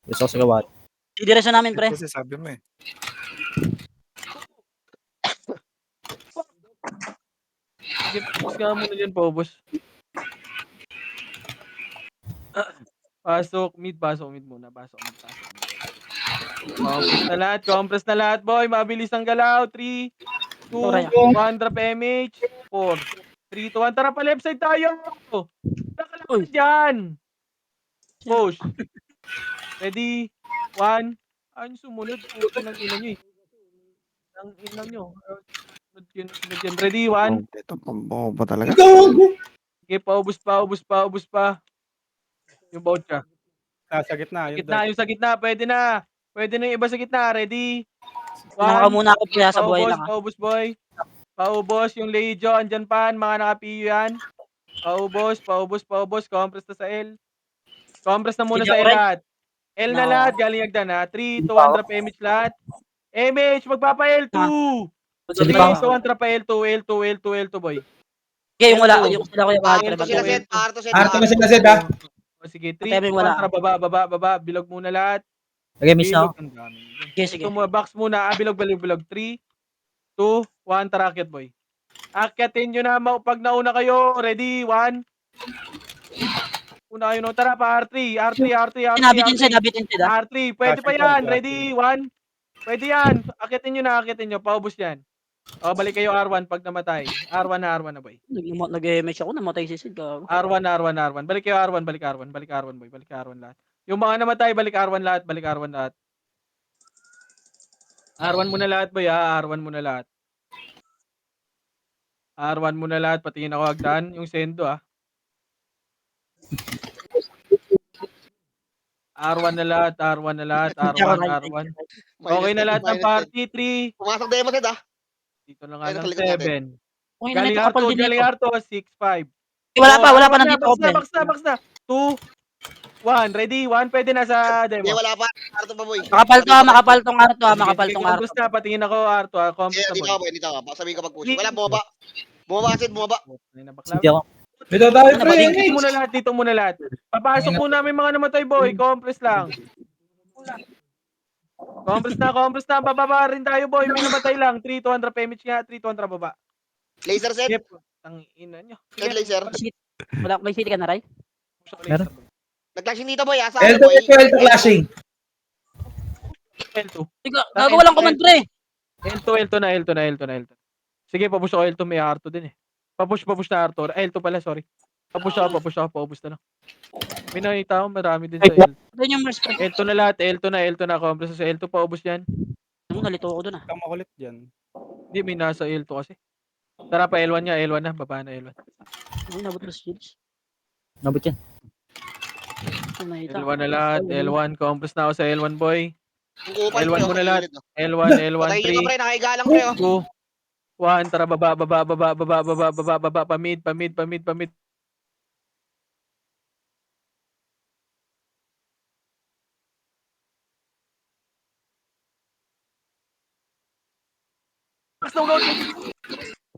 Gusto ko sa gawad. Didiretso namin pre. Kasi sabi mo eh. Sige, focus ka muna dyan, paubos. Pasok mid muna. Compress na lahat, boy. Mabilis ang galaw. 3, 2, 1, drop image. 4, 3, 2, 1. Tara pa left side tayo. Nakalapit dyan. Push. Ready? 1. Ano sumunod? Puto ng ina nyo eh. Ang ina nyo. Sunod yun. Ready? 1. Ito, pamboba talaga. Okay, paubos pa. Yung voucher. Sa gitna. Yung sa gitna. Pwede na yung iba sa gitna. Ready? Naka 1. muna ako pre sa buhay lang. Paubos, boy. Paubos yung Legion. Andyan pa. Mga nakapiyo yan. Paubos. Compress na sa L. Compress na muna Sige sa ako, L Ray. lahat. L na No. lahat, galing Agdan ha. 3, 2, 1 drop MH lahat. MH, magpapa L2. Sige 3, pa ako. 2, 1 drop pa L2, L2, boy. Okay, yung wala. L2. Yung sila kuya mahal. Arto Pre, sila mag-L2. set. Arto set. Arto na Arto. sila, Zed, ha? O sige, 3, Patay mo 2, yung 1, wala. tara, baba. Bilog muna lahat. Okay, miss na ako. Bilog, ang dami. Sige, sige. Ito muna, box muna. Bilog. 3, 2, 1, tara, akyat, boy. Akyatin nyo na, pag nauna kayo. Ready, 1. Una kayo, no? Tara pa, R3. Nabitin siya, nabitin siya. R3, pwede pa yan. Ready, 1. Pwede yan. Akyatin nyo. Paubos yan. O, balik kayo R1 pag namatay. R1 na, boy. Nag-MH ako, namatay si Sid. Gago. R1. Balik kayo R1, balik R1, boy. Balik R1 lahat. Yung mga namatay, balik R1 lahat. R1 muna lahat, boy, ha. R1 muna lahat. Patingin ako Agdan. Yung sendo, ha. R1 na lahat. R1. Okay na lahat ng -10. party. 3. Pumasok demo set ah. Dito na nga Ayun, ng nakalikod natin. 7. Okay na Galing ito, kapal din Galing ito. Arto, 6, 5. Wala pa, nandito ako, pre. Box na. 2, 1. Ready? 1. Pwede na sa Hindi, demo. wala pa. Arto pa, boy. Makapal tong Arto, Sige, makapal sige, tong Compres Arto. na. Patingin ako, Arto, ha. Compres na, Dito boy. ka, boy. Dito ka. Sabihin ka pag-push. Wala, bumaba. Bumaba. Ay, na, bakla. Sige ako. Dito tayo, Ano, pre. bading? Dito muna lahat. Papasok muna may mga namatay, boy. Compres lang. Compres na. Bababa rin tayo, boy. May namatay lang. 3, 200 PMH nga. 3, 200 baba. Laser set. Yep. Ang ina nyo. Set laser. Wala, may city ka na, Ray? Meron. Nag-clashing dito, boy. Asa L2 ano, boy? L2 clashing. L2. Gago, walang command, pre. L2 na. Sige, papush ako L2. May Arto din eh. Papush na Arto. L2 pala, sorry. Papush ako. Paubos na lang. May nakita ko, marami din sa L2. Doon yung Mars, pre. L2 na lahat. L2 na. Compress sa L2, paubos yan. Nalito ako doon, ah. Kang makulit dyan. Hindi, may nasa L2 kasi. Tara pa, L1 na. Baba na L1. Ay, nabot na si Shields. Nabot yan. L1 na lahat. L1. Compress na ako sa L1, boy. Ang kupal, L1 pre, muna sa lahat. gilid, oh. L1, Patayin nyo 3, to, pre. Nakaiga lang, pre, oh. 2, 1. Tara, baba. Pamid.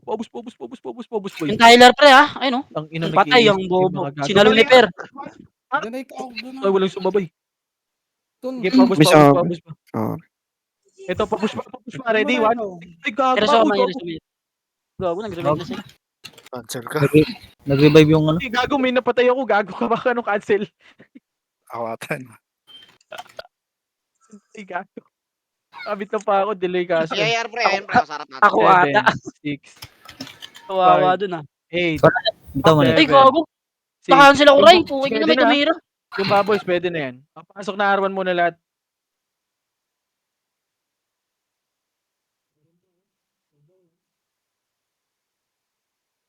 Paubos, boy. Yung Tyler, pre, ha? Ayun, oh. Ang ina, Patay ang bobo. Sinalo ni Per. Doon ay ikaw. Doon Ay, walang sumabay. Doon. Sige, paubos pa. Ito, paubos pa. Ready? 1. Ay, gago. Pero so, may resume. Gago, nag-revive na sila. Cancel ka. Nag-revive yung ano. Ay, gago, may napatay ako. Gago ka ba? Anong cancel? Awatan. Ay, gago. Kabit na pa ako. Delay kasi. IR, pre. Ayun, pre. Sarap natin. Ako ata. 6, Kawawa dun, ah. 8, Bitaw mo na. Ay, gago. 6. Nakacancel ako, Ray. Puwag na may tumira. Yung baboys, pwede na yan. Papasok na R1 muna lahat.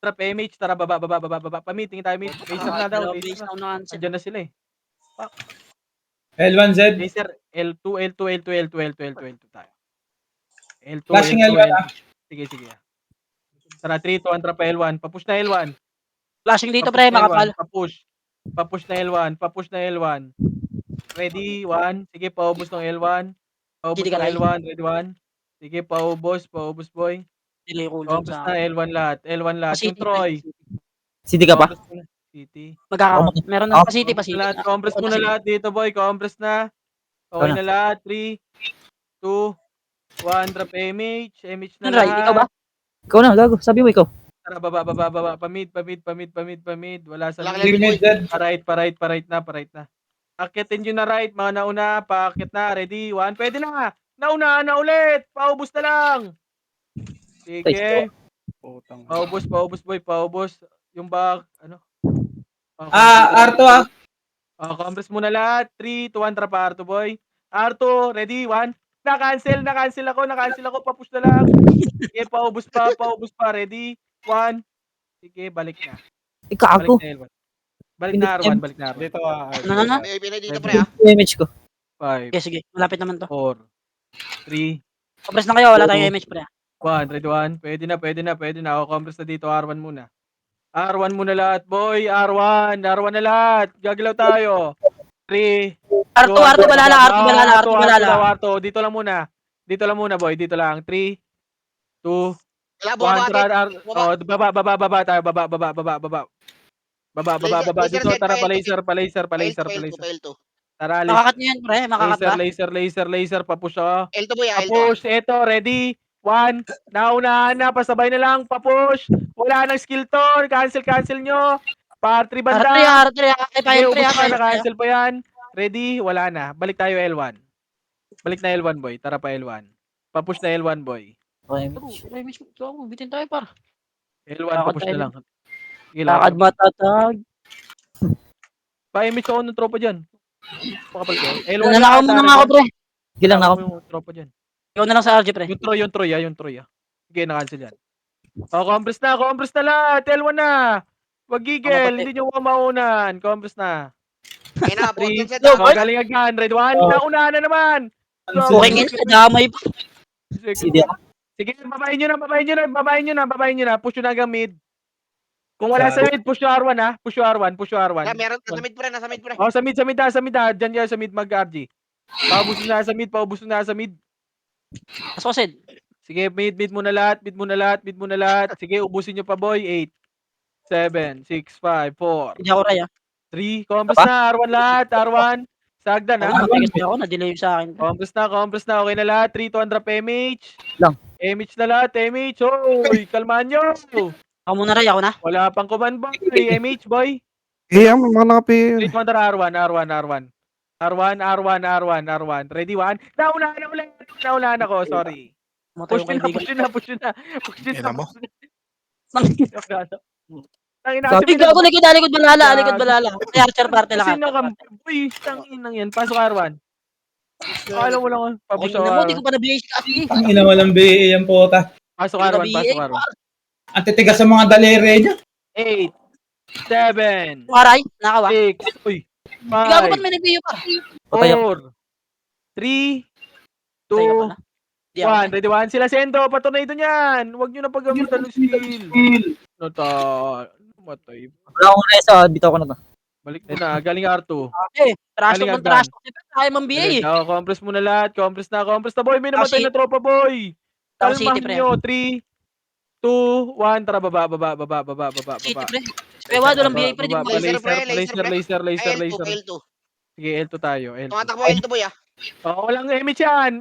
Trap MH, tara baba. Pamiting tayo, meet. Base up na daw. Base down na cancel. Andiyan na sila eh. L1 Z. Laser, L2 tayo. L2, Flashing L1, ah. Sige. Tara, 3, 2, trap L1. Papush na L1. Flashing dito, pre, makapal. Papush na L1. Ready, 1. Sige, paubos ng L1. Hindi ka Ready, 1. Sige, paubos, boy. Delay ko Paubos dyan sa... na L1 lahat. Yung Troy. City ka pa? Compress muna. City. Meron na pa city. Lahat, compress muna lahat dito, boy. Compress na. Okay na lahat. 3, 2, 1. Drop MH na Ray, ikaw ba? lahat. Ikaw na, gago. Sabi mo ikaw. Tara, baba. Pamid. Wala sa Wala ka Leave boy. mid Z. Pa-right na. Akitin nyo na right, mga nauna. Paakit na. Ready? 1. Pwede na. Nauna na ulit. Paubos na lang. Sige. Putang. Paubos, boy. Paubos. Yung back, ano? Arto, ah. Compress muna lahat. 3, 2, 1. Trap Arto, boy. Arto, ready? 1. Na-cancel ako. Papush na lang. Sige, paubos pa. Ready? 1. Sige, balik na. Ikago. Balik na R1. Dito Ano? May pinay dito, pre, ah. Damage ko. 5, Sige. Malapit naman to. 4, 3, Compress na kayo, wala tayong image, pre. 1. Ready, 1. Pwede na. Ako compress na dito. R1 muna. R1 muna lahat, boy. R1 na lahat. Gagalaw tayo. 3, Arto, Arto, balala, Arto, balala, Arto, balala. Arto. Dito lang muna. Dito lang muna, boy. Dito lang. 3, 2, Wala, 1. bumaba atin. Oh, baba tayo. Baba. Laser Dito, set, tara, pa-L2. pa-laser. Pa-L2. Tara, Makakat nyo yan, pre. Makakat ba? laser. Papush ako. L2 boy, L2. Papush. Eto, ready? 1. Naunahan na. Pasabay na lang. Papush. Wala nang skill to. Cancel nyo. Par 3 banda. R3, Sige, pa-L3, ubos na. pa-L3. Na-cancel pa yan. Ready? Wala na. Balik tayo L1. Balik na L1, boy. Tara pa L1. Papush na L1, boy. Okay. Remix, bitin tayo, par. L1, Lakad papush tayo. na lang. Sige, Lakad matatag. Pa-image ako ng tropa dyan. Makapal ko. L1 Nanakaw mo na nga ako, pre. Sige lang na ako. Yung tropa dyan. Ikaw na lang sa RG, pre. Yung Troy. Sige, na-cancel yan. Compress na lahat. L1 na. Wag gigil. Hindi nyo maunan. Compress na. Ayun na, 3. portal set. Galing again. Red 1. Naunahan na naman. Booking in, damay pa. CD ako. Sige, babayin nyo na. Push nyo na hanggang mid. Kung wala sa mid, push yung R1 ha. Push yung R1. Wala, meron. Nasa mid, pre. Oh, sa mid ha. Diyan yan sa mid mag-RG. Paubusin na sa mid. Asosid. Sige, mid muna lahat. Sige, ubusin nyo pa, boy. 8, 7, 6, 5, 4, Hindi ako, Ray, 3. Compass na. R1 lahat. R1. Sagdan ha. Natigit ako, na-delay yung sa akin. Compass na. Okay na lahat. 3 to 100 MH. Lang. MH na lahat. MH. Hoy, kalmahan nyo. Ako muna, Ray, ako na. Wala pang command boy. MH boy. Mga nakapi. 3 to 100 R1. Ready, 1. Naunahan ako. Sorry. Matay Push yung kaibigan. Push nyo na. Ina mo. Sabi ko ako likod balala. Ay, Archer party lang. Kasi uy, tanginang yan. Pasok R1. Alam mo lang. Ay, Papush ina mo, di ako. ko pa na-BA si Kasi. Ang ina walang BA yan po ta. Pasok R1. Ang titigas sa mga daliri niya. 8, 7, Aray, nakawa. 6, uy, Ikaw ba't 5, may nag-BA pa? Patay ako. 4, 3, Tayo 2, pala. Di ako. 1. Ready, 1. Sila Sendo. Patunay ito niyan. Huwag nyo na paggamitan ng skill. Matay. Wala akong resa. Dito ako na to. Balik na. Galing R2. Trash talk Galing ng trash agdan. talk. Kaya mang BA eh. Compress muna lahat. Compress na, boy. May namatay City. na tropa, boy. Tao City, Kalmahan pre. nyo. 3, 2, 1. Tara, baba. City, pre. Kaya wala walang BA, pre. Di ko Laser, pre. Laser, pre. Laser. L2. Sige, L2 tayo. L2. Tumatakbo L2 boy, Walang image yan.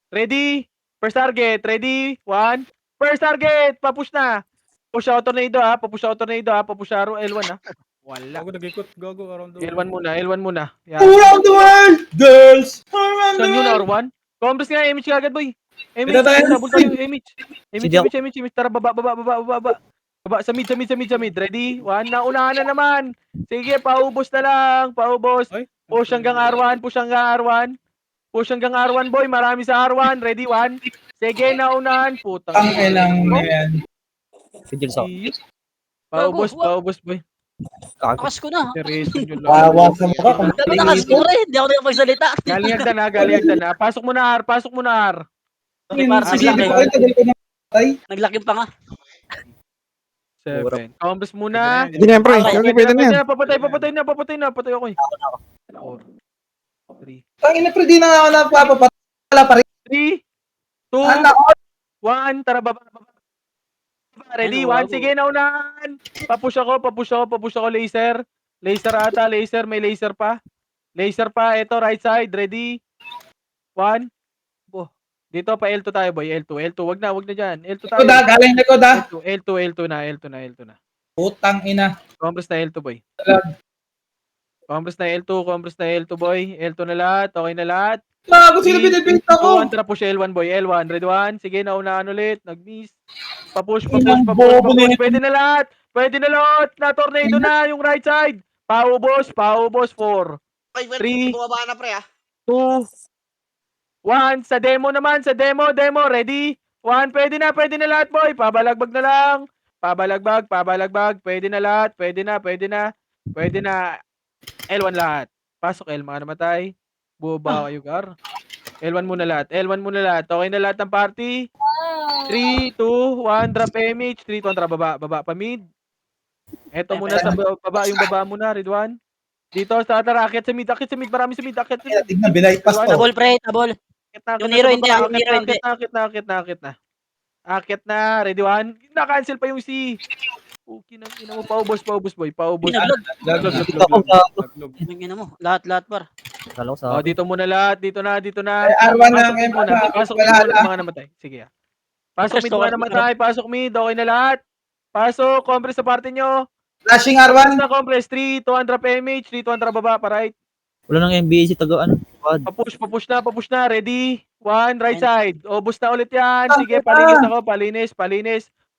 Ready? First target. Ready? 1. First target. Papush na. Push out tornado ha. Papush L1 ha. Wala. Gago nag-ikot. Gago around the L1 muna. Yan. Around the world, girls! Around the Saan yun, world! R1? Compress nga, image ka agad, boy. Image, Ito tayo. double tayo, image. Sige ako. Image. Tara, baba. Baba, sa mid. Ready? 1, naunahan na naman. Sige, paubos na lang. Ay, Push hanggang R1, boy. Marami sa R1. Ready, 1. Sige, naunahan. Putang. Ang ilang na yan. Sigil sa Paubos, boy. Kago. Nakas ko na. Seryoso nyo lang. Wawa sa mukha kung Pero nakas ko rin. Hindi ako nakapagsalita. Galing hagdan na. Pasok mo na, R. Okay, para Sisibi ko, tagal ko na patay. Naglakim pa nga. 7. Compress muna. Hindi na yan, pre. Gago, pwede na yan. Papatay na. Patay ako eh. 4, 3, Tangin na pre, di na ako napapapatay. Wala pa rin. 3, 2, Anak ko. 1. Tara, baba. Ready? 1. Sige, naunahan. Papush ako. Laser. May laser pa. Ito, right side. Ready? 1. Dito pa L2 tayo, boy. L2. Wag na dyan. L2 tayo. Likod ha, galing likod ha. L2 na. Putang ina. Compress na L2, boy. Talag. Compress na L2, boy. L2 na lahat. Okay na lahat. Bago sino binibenta ko. 1, tara push L1, boy. L1. Ready, 1. Sige, naunahan ulit. Nag-miss. Papush. Ilang bobo na yun. Pwede na lahat. Na tornado na yung right side. Paubos. 4, Ay, well, 3, bumaba na, pre, 2, 1. Sa demo naman. Ready? 1. Pwede na lahat, boy. Pabalagbag na lang. Pabalagbag. Pwede na lahat. Pwede na. L1 lahat. Pasok L, mga namatay. Buba kayo, Gar. L1 muna lahat. Okay na lahat ng party. 3, 2, 1. Drop image. 3, 2, 1. Baba pa mid. Eto muna sa baba, yung baba muna, Ridwan. Dito sa akit sa mid, marami sa mid, akit sa mid. Tignan, binaypas to. Tabol, pre, tabol. Yung Nero hindi, yung Nero hindi. Akit na, ready one. Na-cancel pa yung C. Okay nang ina mo, paubos boy, paubos. Binaglag. Tingnan mo, lahat par. Kala ko sa Oh, dito muna lahat, dito na. Ay, R1 na Pasok mid muna, pasok mid wala muna na. mga namatay. Sige. Pasok mid mga namatay, pasok mid, okay na lahat. Pasok, compress sa party nyo. Flashing Compress R1. na compress, 3, 200 PMH, 3, 200 baba, pa right. wala nang NBA si taga ano. Quad. Papush na, ready. 1, right side. Ubus na ulit yan. Sige, palinis ako, palinis.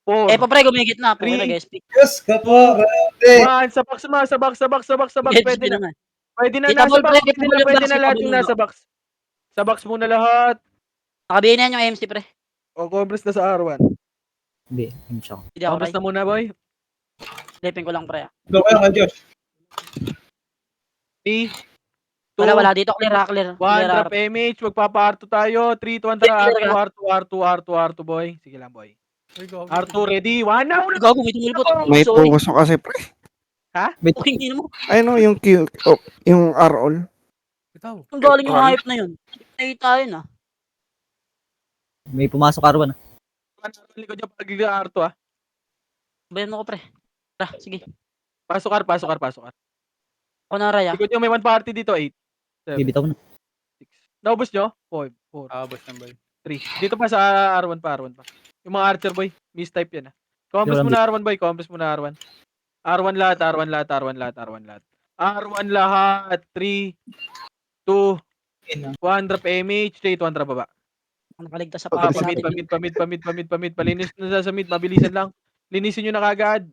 4, Eh, pa pre, gumigit na. Pwede Three. nag-SP. Diyos ka po. Rete. 1, sa box. Pwede na. Pwede na, nasa Itabol, box. pre, itabol yung Pwede box, na lahat itabol yung yung nasa box. Sa box muna lahat. Nakabihin na yan yung MC, pre. O, compress na sa R1. NBA. Hindi siya. Hindi ako, Compress pre. na muna, boy. Lepin ko lang, pre. Go kayo kay Josh. 3, 2, Wala. Dito, clear. 1, drop image. Magpapa-R2 tayo. 3, 200, R2, boy. Sige lang, boy. Ay, gago. R2, ready. 1, now. Gago, may tumulpot. May Sorry. focus mo kasi, pre. Okay, hindi mo. Ay, no, yung Q, yung R-all. Bitaw. Kung galing yung hype na yun. Nakita tayo na. May pumasok R1 ah. Likod niya pag R2, ah. Bayan mo ko, pre. Tara, sige. Pasok R. Ako na, Raya. Likod niyo may 1 party dito, 8. Bibitaw mo na. 6. Naubos nyo? 4. Abos ng boy. 3. Dito pa sa R1 pa. Yung mga archer boy, mistype yan ah. Compress Yung muna R1 boy, R1 lahat. R1 lahat. 3, 2, 1, drop MH, 3, 200 baba. Nakaligtas sa Pamid, natin. palinis na sa mid, mabilisan lang. Linisin nyo na kagad.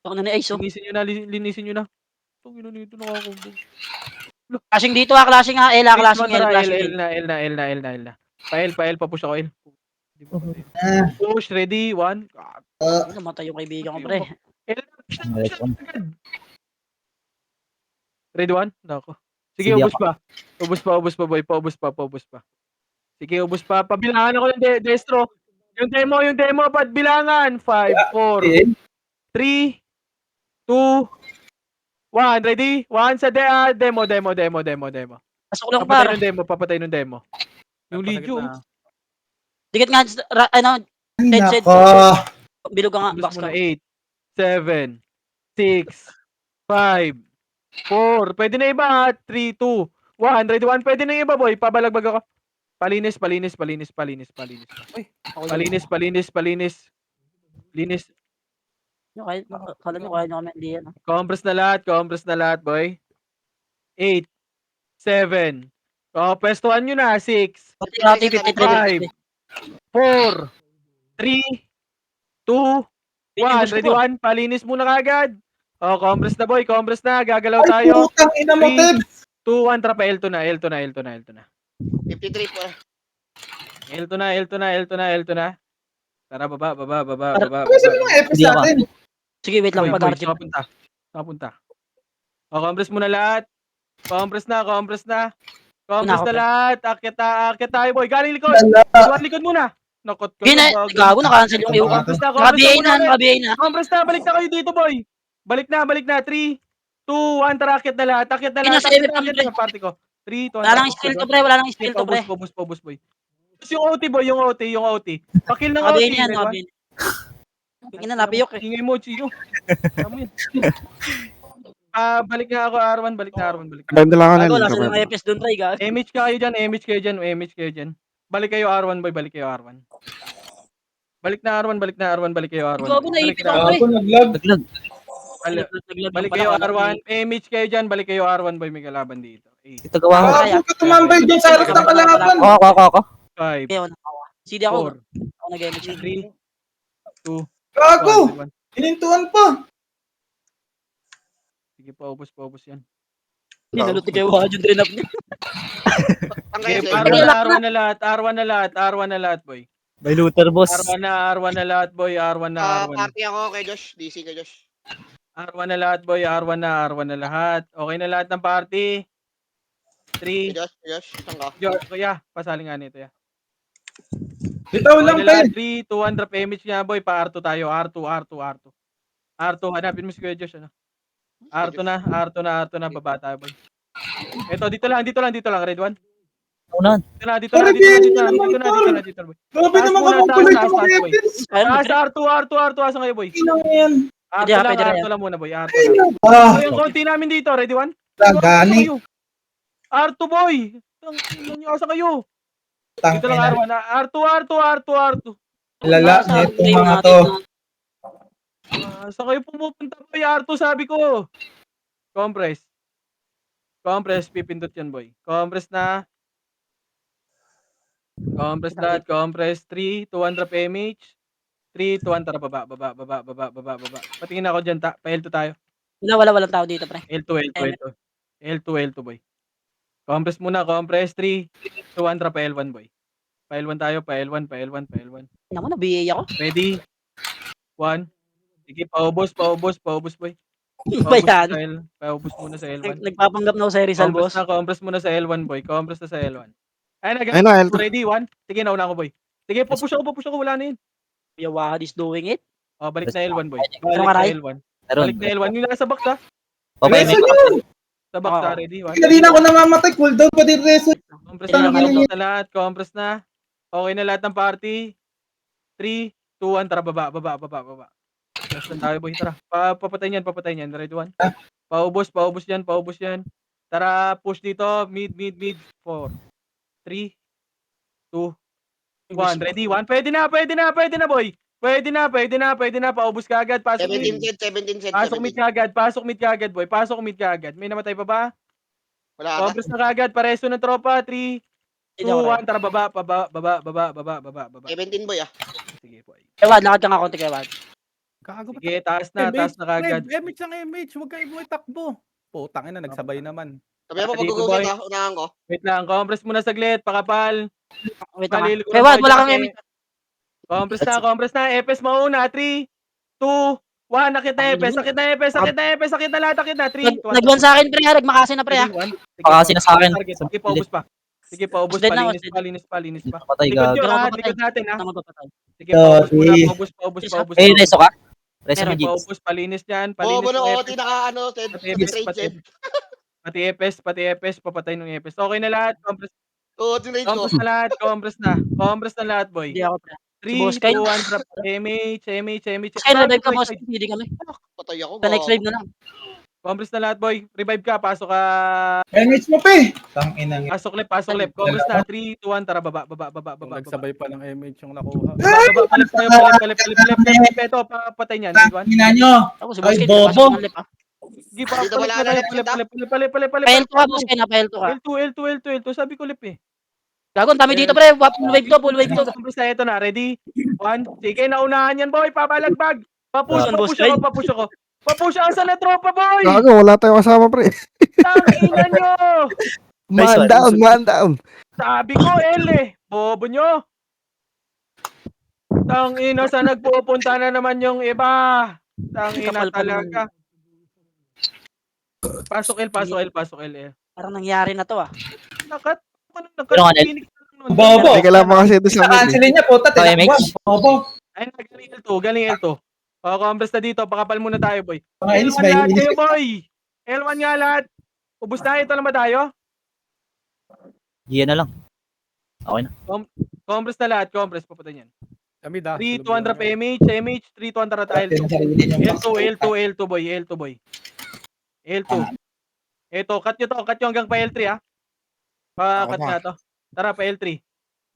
Ako na ni Ace, oh. Linisin nyo na. Itong ino nito nakakumbo. Clashing dito, clashing ha. L, clashing L, clashing L. L na. Pa-L, papush ako L. Push, ready, 1. Namatay yung kaibigan ko, pre. Ready, 1? Nako. Sige, Sige, ubos pa, boy. Paubos pa. Sige, ubos pa. Pabilangan ako yung destro. Yung demo, ba't bilangan? 5, 4, 3, 2, 1. Ready? 1 sa demo. Pasok lang, par. Papatay ng demo. Yung Ligio. Dikit nga, headset. Nako. Bilog ka nga, box Ubos ka. muna 8, 7, 6, 5, 4. Pwede na iba, 3, 2, 1. Ready, 1. Pwede na iba, boy. Pabalagbag ako. Palinis. Linis. Yung kahit, kala nyo kaya nyo kami hindi yan. Compress na lahat, boy. 8, 7. Pestuhan nyo na. 6, Rati 53. 4, 3, 2, 1. Ready, 1. Palinis muna kagad. Compress na, boy. Gagalaw Ay, tayo. putang ina mo, 3, Tebs. 2, 1. Trapa. L2 na. 53 po. L2 na. Tara, baba. Ano sabi mga FS natin? Sige, wait lang, Boy, pag-archive. Nakapunta. Compress muna lahat. Compress na lahat. Akit tayo, boy. Galing likod. Likod muna. Nakot ko. Gago, na-cancel yung iyo ko. Naka-BA na. Compress na. Balik na kayo dito, boy. Balik na. 3, 2, 1. Tara, akit na lahat. Pinasa-MF lang, pre. Party ko. 3, 2, 1. Wala nang skill to, pre. Paubos, boy. Tapos yung OT, boy. Yung OT. Pakil ng OT. Naka-BA na yan, naka-BA. Tingnan na, napiyok eh. Ingay mo, Chino. Tama yan. Balik na ako, R1. Balik na. Ganda lang ako Gago, na. nasa yung FS doon, pre. Gago. MH kayo dyan. Balik kayo, R1, boy. Balik kayo, R1. Balik na, R1. Balik kayo, R1. Gago, naipit ako, pre. Ako naglag. Balik kayo, R1. MH kayo dyan. Balik kayo, R1, boy. May kalaban dito. 8, Ito gawa ko. Ako ka tumambay dyan sa harap ng kalaban. Ako. 5, Okay, CD ako. 4, Ako nag-MH. 3, 2, Gago. 1. Inintuan pa. Sige, paubos yan. Hinalot ni kayo yung drain up niya. Okay, Tanggalin. R1 na lahat, boy. May looter, boss. R1 na lahat, boy. R1 na. Party ako kay Josh. DC kay Josh. R1 na lahat, boy. R1 na lahat. Okay na lahat ng party. Kay 3. Josh. Saan ka? Kuya, pasaling nga nito, ya. Bitaw Okay lang, na lahat. Tebs. 3, 2, 1, drop image niya, boy. Pa R2 tayo. R2. R2, hanapin mo si Kuya Josh, ano? R2 na, baba tayo, boy. Eto, dito lang, red one. Unahan. Dito na, boy. Grabe Taas naman muna, ka taas, pala taas, yung mga boy. Evans. Ayun, Taas, R2, asan kayo, boy? Ina yan. R2 Pwede lang, na yan. R2 lang muna, boy, R2 Ay, lang. ah, So, yung konti namin dito, ready one? gani. R2, boy! Ang ina nyo, asan kayo? Dito lang, Tangina. R1, R2. Lala, Sa netong game mga natin to. na- Saan kayo pumupunta, boy? R2, sabi ko. Compress, pipindot yan, boy. Compress na. Compress lahat, compress. 3, 2, 1, drop MH. 3, 2, 1, tara, baba. Patingin ako dyan, pa L2 tayo. Walang tao dito, pre. L2, boy. Compress muna, compress. 3, 2, 1, drop L1, boy. Pa L1 tayo, pa L1. Naku, na-BA ako. Ready? 1. Sige, paubos, boy. Ba yan? Paubos muna sa L1. Nagpapanggap na ako sa Rizal, boss. Compress muna sa L1, boy. Compress na sa L1. Ay, Ayun na, L2. ready? 1. Sige, nauna ko, boy. Sige, papush ako. Wala na yun. Yawad is doing it. Oh, balik na L1, boy. Ano ka, Ray? Meron. Balik na L1. Yung nasa box, ha? Papay, Reso may yun. Sa box, Oo. ha? Ready? 1. Kanina ako namamatay. Cooldown pa din reso. Compress Tangina na niya. lahat. Compress na. Okay na lahat ng party. 3, 2, 1. Tara, baba. Last na tayo, boy. Tara. Papatayin yan. Ready? 1. Paubos yan. Tara, push dito. Mid. 4, 3, 2, 1. Ready? 1. Pwede na, boy. Pwede na. Paubos ka agad. Pasok 17 mid. cent, 17 cent, Pasok mid 17. ka agad, boy. Pasok mid ka agad. May namatay pa ba? Wala ata. Compress na kagad. Pareso ng tropa. 3, 2, 1. Tara, baba. 17 boy ah. Sige, boy. Kewad, lakad ka nga konti, Kewad. Gago ba? Sige, taas na kagad. MH lang MH. Huwag kayo mo takbo. Putang ina, nagsabay naman. Sabi mo Dito, pag-uusap boy. ah, unahan ko. Wait lang. Compress muna saglit. Pakapal. Wait lang. Maliligo na Kewad, tayo wala dyan kang kasi- image. Compress na. Epes mauna. 3, 2, 1. Nakit na Epes. Sakit na lahat. 3, 2, 1. Nag-1 sa akin, pre, ha. Nagmakasi na, pre, ha. 1. Pakasi na sa akin. Sige, paubos pa. Hosted na, hosted. Linis pa. Patay, Likod gago. nyo, Pero ha? mapapatay. Likod natin, ha? Ito magpapatay. Sige, paubos muna. Sorry. Paubos. Eh, reso ka? Reso Meron. mo, Jigs. Paubos, palinis yan. Bobo Palinis na ng OT Epes. naka ano, trade. Pati Epes, papatay ng Epes. Okay na lahat. OT rate ko. Compress na lahat, boy. Hindi ako, pre. 3, Boss Kyle. 2, 1, drop. MH. Boss Kyle, revive ka, boss. Hindi kami. Patay ako. Sa next gago. wave na lang. Compress na lahat, boy. Revive ka, pasok ka. Image mo, pe. Tangina nga. Pasok left. Compress na. 3, 2, 1, tara, baba. Nagsabay pa ng MH yung nakuha. Palip. Ito, papatay niyan. Tangina nyo. Ako, si Boss Ay, Kyle, bobo. pasok ng lip, ha. Sige, Dito wala na left side, palip. Pael to ka, Boss Kyle, pael to ka. L2. Sabi ko lip eh. Gago, ang dami dito, pre. Full wave to. Compress na ito na. Ready? 1. Sige, naunahan yan, boy. Papalagbag. Papush ako. Papush ako sa na tropa, boy. Gago, wala tayong kasama, pre. Tangina nyo. Man down. Sabi ko, L eh. Bobo nyo. Tangina, sa nagpupunta na naman yung iba. Tangina Kapal pa naman. talaga. Pasok L. Parang nangyari na to, ah. Nakat. Pero nga, Phoenix na lang nun. Bobo. Teka lang pa kasi ito sa mid. Nakansilin niya, puta. Oh, Tinakbuhan. MH. Bobo. Ay, galing L2. O, compress na dito. Pakapal muna tayo, boy. Mga inis, L1 may lahat inis. kayo, boy. L1 nga lahat. Ubus na, ito lang ba tayo? Gian na lang. Okay na. Compress na lahat. Papatay niyan. Kami da. 3, 2, 1, drop MH. 3, 2, 1, tara tayo. L2, boy. L2. Ito, cut nyo hanggang pa L3, ha? Pa-cut na to. Tara, pa L3.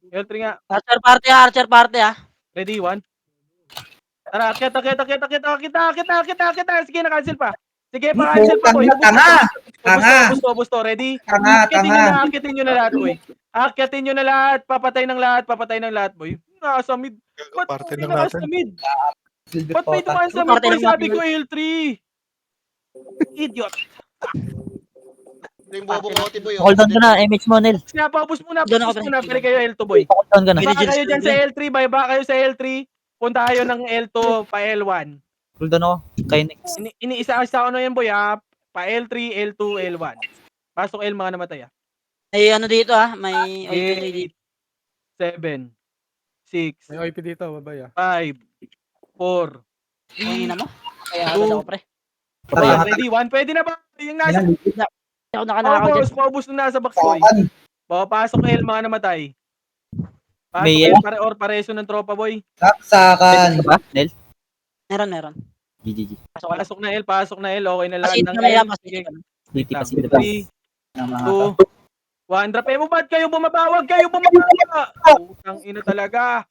L3 nga. Archer party, ha. Ready, 1. Tara, kita. Sige, na-cancel pa. Sige, pa-cancel pa, boy. Ubus to. Ready? Akitin nyo na lahat, boy. Akitin nyo na lahat. Papatay ng lahat, boy. Nasa mid. Ba't may nasa mid? Ba't may dumaan sa mid, Party boy? ng Sabi natin. ko L3. Idiot. Yung bobo ko OT boy. Hold on ka na, MH mo, Nel. Kaya paubos muna. Doon ako, Pwede kayo L2, boy. Hold on ka na. Baka kayo dyan sa L3, baba kayo sa L3. Punta kayo ng L2 pa L1. Hold on ako. Kay next. Iniisa-isa ko na yan, boy, ha? Pa L3, L2, L1. Pasok L mga namatay, ha? May ano dito, ha. May OPJ dito. 7, 6, May OP dito, babay ah. 5, 4, Ang ina mo. Kaya agad ako, pre. One, ready, one. Pwede na ba? Yung nasa Hindi ako nakanakaw dyan. paubos na nasa box, boy. Papasok L, mga namatay. Pasok May- L, or pareso ng tropa, boy. Saksakan. Ka ba, Nel? Meron. GGG. Pasok ka lang. Pasok na L, okay na lahat Pasit ng na maya, L. pasit Sige. ka lang. City pa, City pa. 3, 2, 1. Drop mo, ba't kayo bumaba? Huwag kayo bumaba! Putang ina talaga.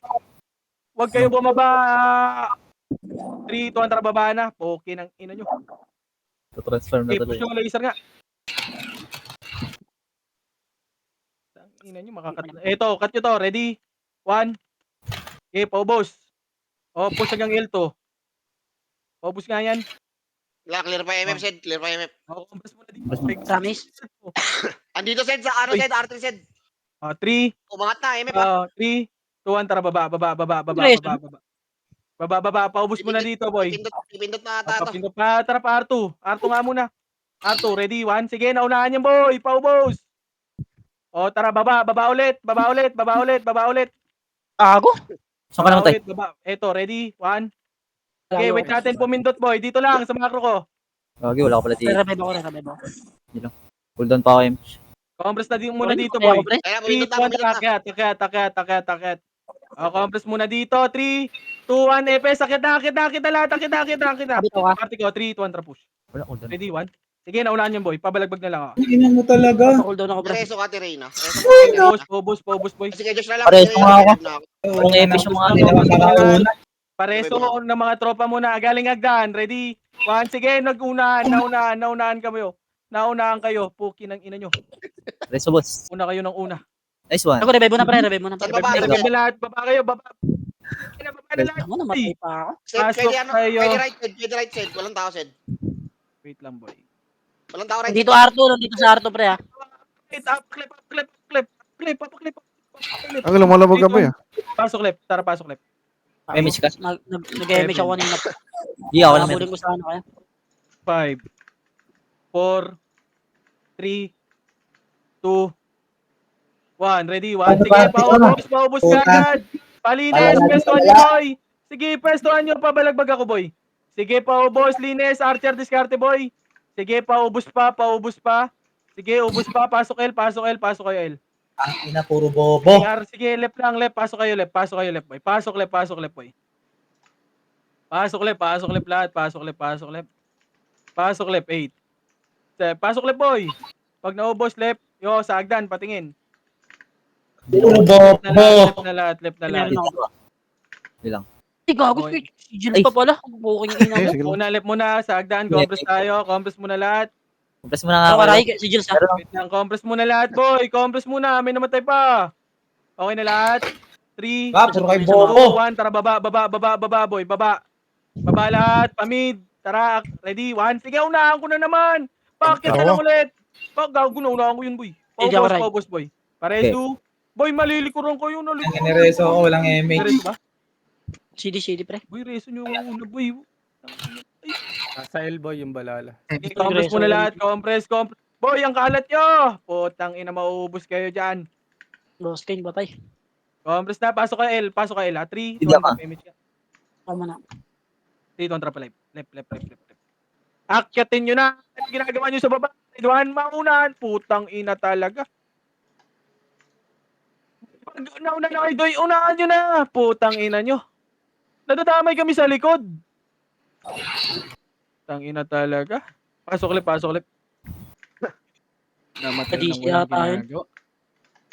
Huwag kayo bumaba. 3, 2, ang baba na. Okay ng ina nyo. Transform na Okay, tuloy. push yung laser nga. Ang ina nyo, makakat. Eto, cut nyo to. Ready? 1. Okay, paubos. O, push hanggang L2. Paubos nga yan. Clear pa MF, Sed. Clear pa MF. O, compress mo na dito. Promise? Andito, Sed, sa ano, Uy. Sed, R3, Sed. 3, Umangat na, MF, ha? 3, 2, 1, tara, baba. Baba, paubos mo na dito, boy. Pindot na ata to. Papindot pa, tara pa, R2. R2 nga muna. R2, ready, 1. Sige, naunahan yan, boy. Paubos. O, tara, baba ulit. Ago? Saan ka naman tayo? Baba. Eto, ready, 1. Okay, wait natin, pumindot, boy. Dito lang, sa macro ko. Okay, wala ko pala dito. Revive ako. Cooldown pa ako, M. Compress na din muna dito, Kaya boy. ako, pre. 3, Kaya, pumindot 2, 1, na. takyat. O, compress muna dito. 3, 2, 1, epes. Akit na. Sabi ko ka. Party ko, 3, 2, 1, tara, push. Wala cooldown. Ready, 1. Sige, naunahan yan, boy. Pabalagbag na lang ako. Ina mo talaga. Cooldown ako, pre. Reso ka, Tirena. Paubos, boy. Sige, Josh na lang. Pares Tirena, mo nga ako. revive na ako. Kung epic yung mga Hindi naman makauna. Pareso ng mga tropa muna. Galing Agdan. Ready? 1. Sige, naunahan kami. Naunahan kayo. Puki ng ina nyo. Reso boss. Una kayo ng una. Nice one. Ako, revive mo na, pre. Revive mo na, pre. Saan baba? Baba na lahat. Baba kayo. Baba na lahat. Ako, namatay pa ako. Sed, Pasok pwede ano, kayo. pwede right, Sed. Walang tao, Sed. Wait lang, boy. Walang tao right. Nandito sa Arto, pre, ha. Clip. Ang lumalabog ka ba yan? Pasok left. Tara, pasok left. May miss ka? Nag-MH ako kanina. Di ako na Nakabuling meron. ko sa ano kaya. 5, 4, 3, 2, 1. Ready? 1. Sige, paubos ka agad. Palines, pestuhan nyo, boy. Sige, pestuhan nyo. Pabalagbag ako, boy. Sige, paubos. Lines, Archer, diskarte, boy. Sige, paubos pa. Sige, ubos pa. Pasok kayo, L. Ang ina, puro bobo. Sige, left lang, left. Pasok kayo, left, boy. Pasok left, boy. Pasok left lahat. Pasok left, 8. Pasok left, boy. Pag naubos, left. Yo, sa Agdan, patingin. Puro bobo. Left na lahat. Meron ako. Di lang. Ay, gago. Si Jill pa pala. Buking ina mo. Sige lang. Left muna, sa Agdan, compress tayo. Compress muna lahat. Compress mo na nga Ako, ako. Aray, si Jill sa. Wait lang, compress muna lahat, boy. Compress muna, may namatay pa. Okay na lahat. 3, Puro kay 2, bobo. 1. Tara, baba, boy. Baba lahat, pamid. Tara, ready? 1. Sige, unahan ko na naman. Bakit ka lang ulit? Gago na, unahan ko yun, boy. Paubos, boy. Pareso. Boy, malilikuran ko yun. Ang inireso ko, walang MH. Reso ba? CD, pre. Boy, reso nyo ang una, boy. Sa Elboy yung balala. Okay, compress muna lahat. Compress. Boy, ang kalat nyo. Putang ina, mauubos kayo dyan. Lost King, batay. Compress na, pasok ka L. 3, 2, Hindi ako. 1, image ka. Tama na. 3, 2, 1, trap left. Akyatin nyo na. Ano ginagawa nyo sa baba? Duhan, maunahan. Putang ina talaga. Nauna na kayo, Doy. Unahan nyo na. Putang ina nyo. Nadadamay kami sa likod. Putang ina talaga. Pasok left.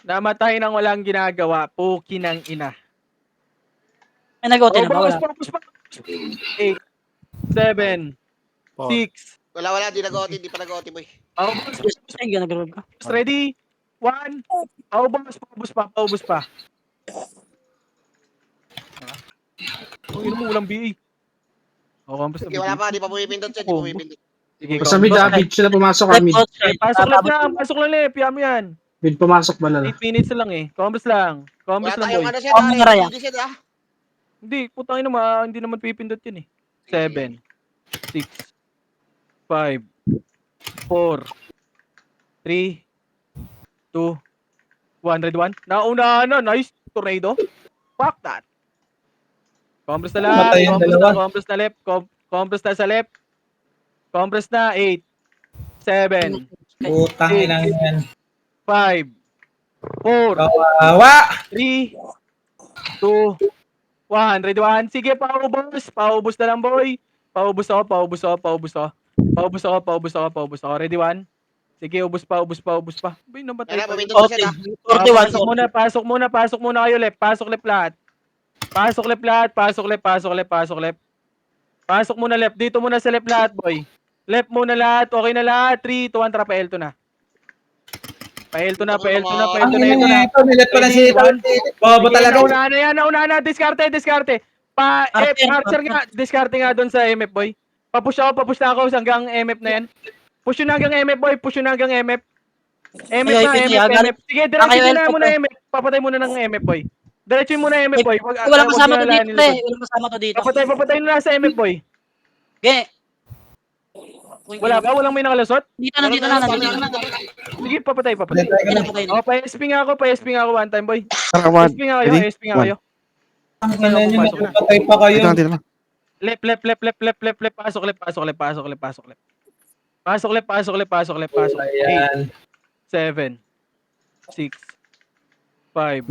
Namatay nang walang ginagawa. Puki ng ina. May nag-OT na ba? Wala. Push pa. 8, 7, 6. Wala, di pa nag-OT, boy. Thank you, nag-revive ka. Ready? 1. Paubos pa. Ang ino mo, walang BA. Basta Sige, wala pa, di pa pumipindot, Sed. Di pa pumipindot. Sige, Basta mid David sila pumasok kami. pasok lang lep. Piyam yan. Mid pumasok ba na? 8 minutes lang eh. Combos lang. Wala tayong Boy. ano, Sed. Ang mga raya. Hindi, Sed, ah. Hindi, putang ina naman. Hindi naman pipindot yun eh. 7, 6, 5, 4, 3, 2, 1. Ready, 1. Nauna na. Nice. Tornado. Fuck that. Combos na lahat. Namatay yung dalawa. Combos na left. Compress na sa left. Compress na. 8, 7, Putang ina yan. 5, 4, Kawawa. 3, 2, 1. Ready, 1. Sige, paubos. Paubos na lang, boy. Paubos ako. Ready, 1. Sige, ubos pa. Boy, namatay Yan na, pa. buminto na siya. 41. Pasok muna kayo left. Pasok left lahat. Pasok muna left. Dito muna sa left lahat, boy. Left muna lahat. Okay na lahat. 3, 2, 1. Tara, pa-L2 na. Pa-L2 na. Ang ina ito, nilat pa na si Bobo talaga. Naunahan na. Diskarte. Archer nga. Diskarte nga doon sa MF, boy. Papush na ako hanggang MF na yan. Push yun hanggang MF, boy. MF na. Sige, diretso na muna MF. Papatay muna ng MF, boy. Diretso muna MF, boy. Walang kasama to dito, pre. Walang kasama to dito. Papatay na sa MF, boy. Okay. Wala ba? Walang may nakalusot? Nandito na. Sige, papatay. Pinapatay na. Pa-SP nga ako one time, boy. Tara, one. SP nga kayo. Ang ina niyo, napapatay pa kayo. Dito lang. Left. Pasok left. 8, 7, 6, 5.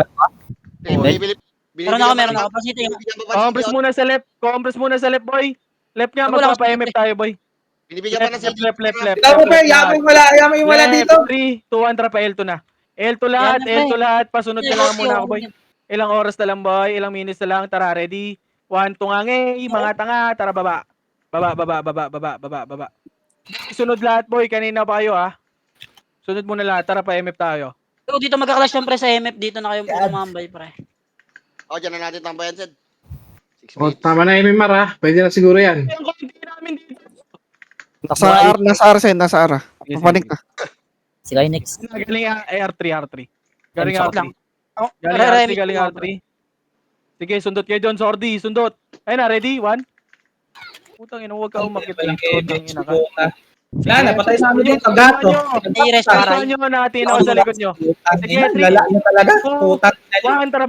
Meron ako. Pasito yung... Compress muna sa left, boy. Left nga, Wala, magpapa-MF tayo, boy. Binibigyan pa na siya. Left. Tama pa, yaman yung wala dito. 3, 2, 1, tara pa L2 na. L2 lahat. Pasunod na lang muna ako, boy. Ilang oras na lang, boy. Ilang minutes na lang. Tara, ready? 1, tungange, mga tanga. Tara, baba. Baba. Sunod lahat, boy. Kanina pa kayo, ha. Sunod muna lahat. Tara pa MF tayo. Dito magkakalash yung pre sa MF. Dito na kayo pumambay, pre. O, dyan na natin tambayan, Sid. O, tama na MMR ha. Pwede na siguro yan. Yung konti namin dito. Nasa Arsen, nasa Ara. Papanik na. Si Guy next. Galing R3. Galing Sakot R3. lang. Oh, Galing R3. Sige, sundot kayo doon, Sordi. Sundot. Ayun na, ready? 1. Putang ina, huwag ka umakit. Putang ina ka. Wala, napatay namin yung kagato. Restoran nyo, nakatingin ako sa likod nyo. Sige, 3, Lala niyo talaga. Putang ina. 1, tara,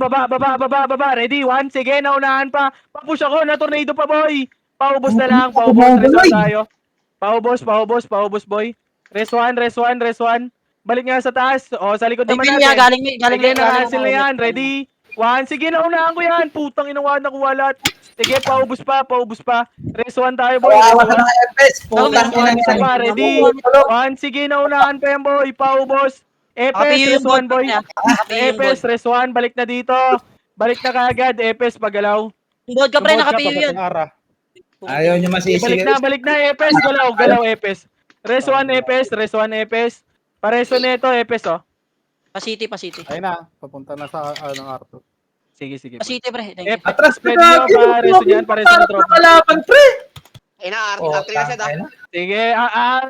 baba. Ready? 1, sige, naunahan pa. Papush ako, na tornado pa, boy. Paubos na lang, Resuan tayo. Paubos, boy. Res 1. Balik nga sa taas. O, sa likod naman natin. Sige, nakancel na yan. Ready? 1, sige, naunahan ko yan. Putang inawa na kuha lahat. Sige, paubos pa. Res 1 tayo, boy. Kawawa ka ng FS. Putang ina Isa yan. pa, ready? 1, sige, naunahan pa yan, boy. Paubos. Epes, res 1, boy. Epes, res 1. Balik na dito. Balik na kaagad. Epes, pagalaw. Tubod ka, pre. Tubod ka, Nakapiyo yun. Ara. Ayaw niyo masisi. Balik na, Epes. Galaw, Epes. Res 1, Epes. Pareso nito, Epes, oh. Pasiti. Ayun na, papunta na sa Arthur. Sige. Pasiti, pre. Thank you. Epes, pwede nyo, pareso niyan, pareso na tropa. Kalaban, pre. Ayun na, R3 na siya, Sige,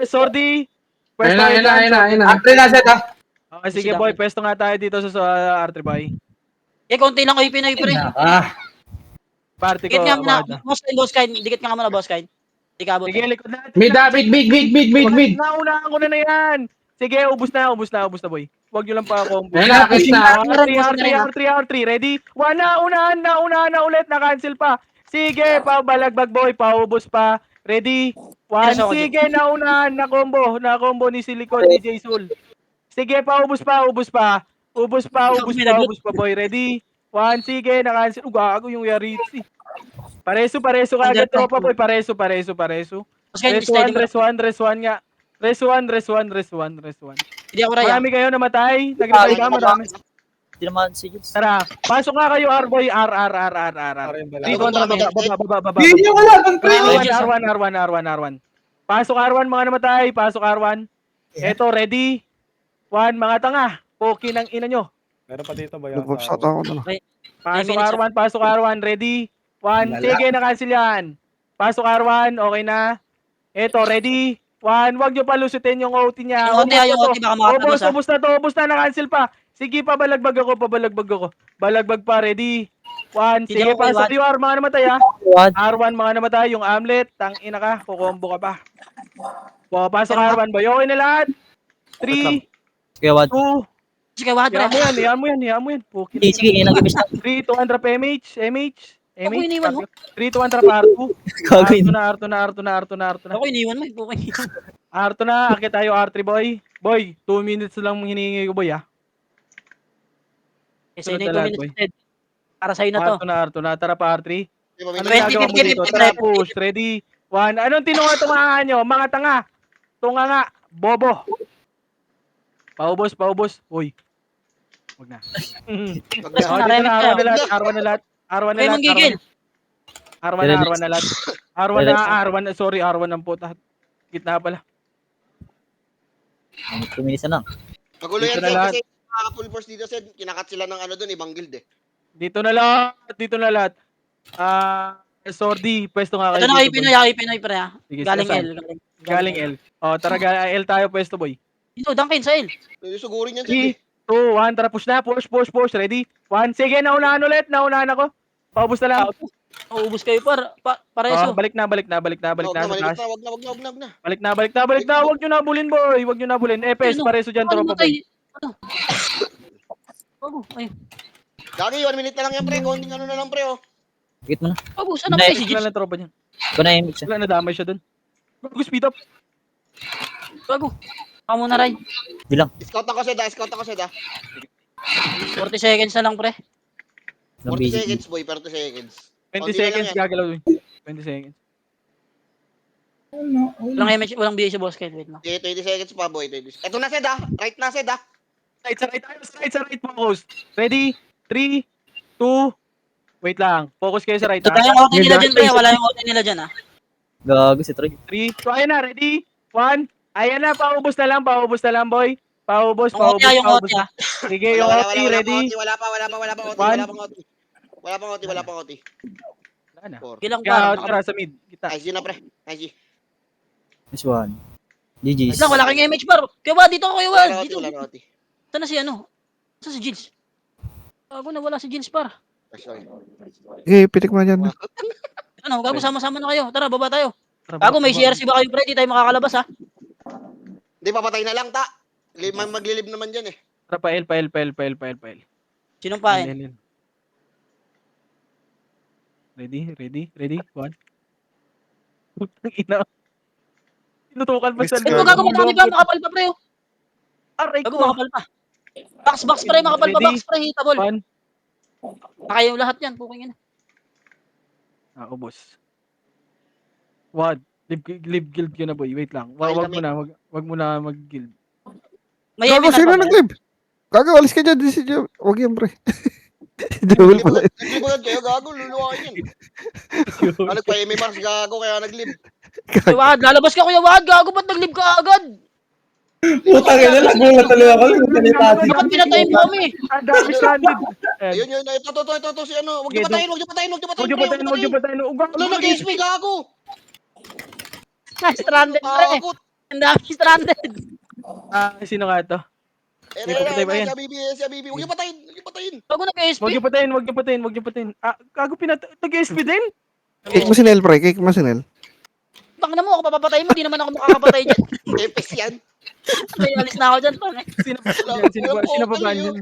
Sordi. Ayun na. After na set, ha? Okay, sige, boy. Pwesto nga tayo dito sa R3, boy. Konti lang kayo Pinoy, pre. Party ko. Dikit nga muna, boss Kyle. Dikit nga muna, boss Kyle. Di ka abot. Sige, likod natin. Mid. Naunahan ko na yan. Sige, ubus na, boy. Huwag nyo lang pa-combo. Ayun na, kiss na. R3. Ready? Unahan na ulit. Na-cancel pa. Sige, pabalagbag, boy. Paubos pa. Ready? 1. Sige, naunahan. Na-combo ni Silicon, ni Jaysul. Sige, paubos pa, boy. Ready? 1, sige, na-cancel. Gago yung Yaritzi. Pareso ka agad, tropa, boy. Pareso. Res 1 nga. Res 1. Hindi ako raya. Marami kayo namatay. Nag-revive ka, marami. Hindi naman si Jules. Tara, pasok nga kayo, R-boy. R. Dito, baba. Hindi niyo kalaban, pre. R1. Pasok R1, mga namatay. Pasok R1. Eto, ready? 1, mga tanga. Poki ng ina nyo. Meron pa dito ba yan? Nag-shot ako na. Pasok R1, ready? 1, sige, na-cancel yan. Pasok R1, okay na. Eto, ready? 1, wag nyo palusutin yung OT niya. Yung OT baka makatapos, Ubus na, na-cancel pa. Sige pa, balagbag ako. Balagbag pa, ready? 1, sige, pasok yung R, mga namatay, ha? R1, mga namatay, yung Amlet, tang ina ka, kukombo ka pa. Pasok R1, boy, okay na lahat? 3, Sige, Wad. 2, Sige, wad, pre. Hiyan mo yan. Sige, nag-ibis na. 3, 200 MH. Amy, Ako iniwan mo. 3, 2, 1, trap, R2. Gagawin. Arto na. Ako iniwan mo. Okay. Arto na, akit tayo R3 boy. Boy, 2 minutes lang hinihingi ko boy ah. Kasi Sunod na na lahat, 2 boy. minutes Ted. Para sa'yo na to. Arto na, tara pa R3. Di ba, Ano may- ginagawa mo 20, dito? 50, Tara 50. push, ready? 1, anong tinunga-tungahan nyo? Mga tanga. Tunga nga, bobo. Paubos. Uy. Huwag na. Press mo Oh, na, dito remix na, tayo. R1 na lahat. Okay, manggigil. R1 na lahat. R1 na, sorry, R1 ng puta. Gitna pala. 2 minutes na lang. Magulo Dito yan, na Sed, lahat. kasi full force dito, Sed. Kinakat sila ng ano doon, ibang guild eh. Dito na lahat. Sordi, pwesto nga kayo Ito na kay dito, Pinoy, boy. kay Pinoy pre ha. Sige, Galing saan? L. Galing L. Oh, tara, L tayo pwesto, boy. Dito, Duncan sa L. Pwede sugurin yan, Sed 3, eh. 2, 1, tara, push na. Push. Ready? 1, sige, naunahan ulit. Naunahan ako. Paubos na lang. Uubos kayo pareso. Oh, balik na Wag sa taas. wag na. Balik na. Huwag nyo nabulin, boy. Huwag nyo nabulin. PS, Ano? pareso dyan, tropa, boy. Ano? Bago, ay. Gagi, 1 minute na lang yan, pre. Konting ano na lang, pre, oh. Hit mo na. Bago, saan na Hindi. ba si Wala Jigs? na tropa dyan. Ikaw na yung mix. Wala na damay siya dun. Bago, speed up. Bago. Ako muna, Ray. Bilang. Scout ako, Sed, ah. 40 seconds na lang, pre. 40 busy. seconds, boy. 40 seconds. 20 Konti na lang seconds, yan. gagalaw. 20 seconds. Walang BA si Boss Kyle, wait lang. Okay, 20 seconds pa, boy. 20. Ito na, Sed, ah. Right na, Sed, ah. Sa right focus. Ready? 3, 2, wait lang. Focus kayo sa right, Ito ha? tayo yung OT nila dyan, pre. Wala yung OT nila dyan, ha. Gago si Troy. 3, so ayan na, ready? 1, ayan na, paubos na lang, boy. Paubos. Yung OT, yung OT, ha. Sige, yung OT, ready? Wala pa, OT. One. Wala pang OT. Wala na. Four. Gilang Kaya, par. tara sa mid. Kita. Nice, yun na, pre. Nice. Nice one. GG's. Wait lang, wala kang image par. Kaya ba, dito ako, kaya ba? Wala na OT, Dito. wala na OT. Saan na si ano? Saan si Jigs? Bago na, wala si Jigs par. Sorry. Okay, pitik mo dyan. Ano, gago, sama-sama na kayo. Tara, baba tayo. Tara, Gago, may baba. CRC ba kayo, pre? Di tayo makakalabas, ha. Hindi, papatay na lang, ta. Maglilib naman dyan, eh. Tara, pael. Sinong pain? Yan. Ready? 1. Putang ina. Tinutukan pa sa Let's Ito, go. gago, madami pa. Makapal pa, pre. Oh. Aray Gago, ko. makapal pa. Box, pre. Makapal pa, Ready? box, pre. Hitable. 1. Kaya yung lahat yan. Puking ina. Ubos. 1. Live guild ko na, boy. Wait lang. Wag mo na mag-guild. May Gago, Emin sino na pa, pre. nag-live? Gago, alis ka dyan. Huwag yan, pre. Joel pala. Naglibagad kayo, gago. Luluwain yan. Nagpa-eme Mars, gago, kaya naglib. Kuya Wad, lalabas ka, Kuya Wad. Gago, ba't nag-live ka agad? Putang ina, nagulat tuloy ako. Salita Bakit pinatay mo kami? Ang dami stranded. Ayun, ito, si ano. Huwag niyo Okay, patayin, Huwag niyo patayin. Wala, nag-SP, gago. Stranded, pre. Takot. Ang dami stranded. Sino nga ito? Patay ba yan? Si Abibi. Huwag niyo patayin. Bago nag-SP. Huwag niyo patayin. Gago nag-SP din? Kick mo si Nel, pre. Kick mo si Nel. Bang na mo, ako papapatay mo. Di naman ako makakapatay dyan. Epes yan. May alis na ako dyan, pre. Sino pa ba dyan?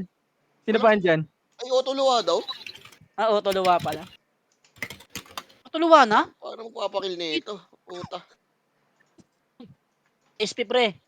Sino pa dyan? Ay, otuluwa daw. Tuluwa pala. Tuluwa na? Parang papakil nito. Puta. SP, pre.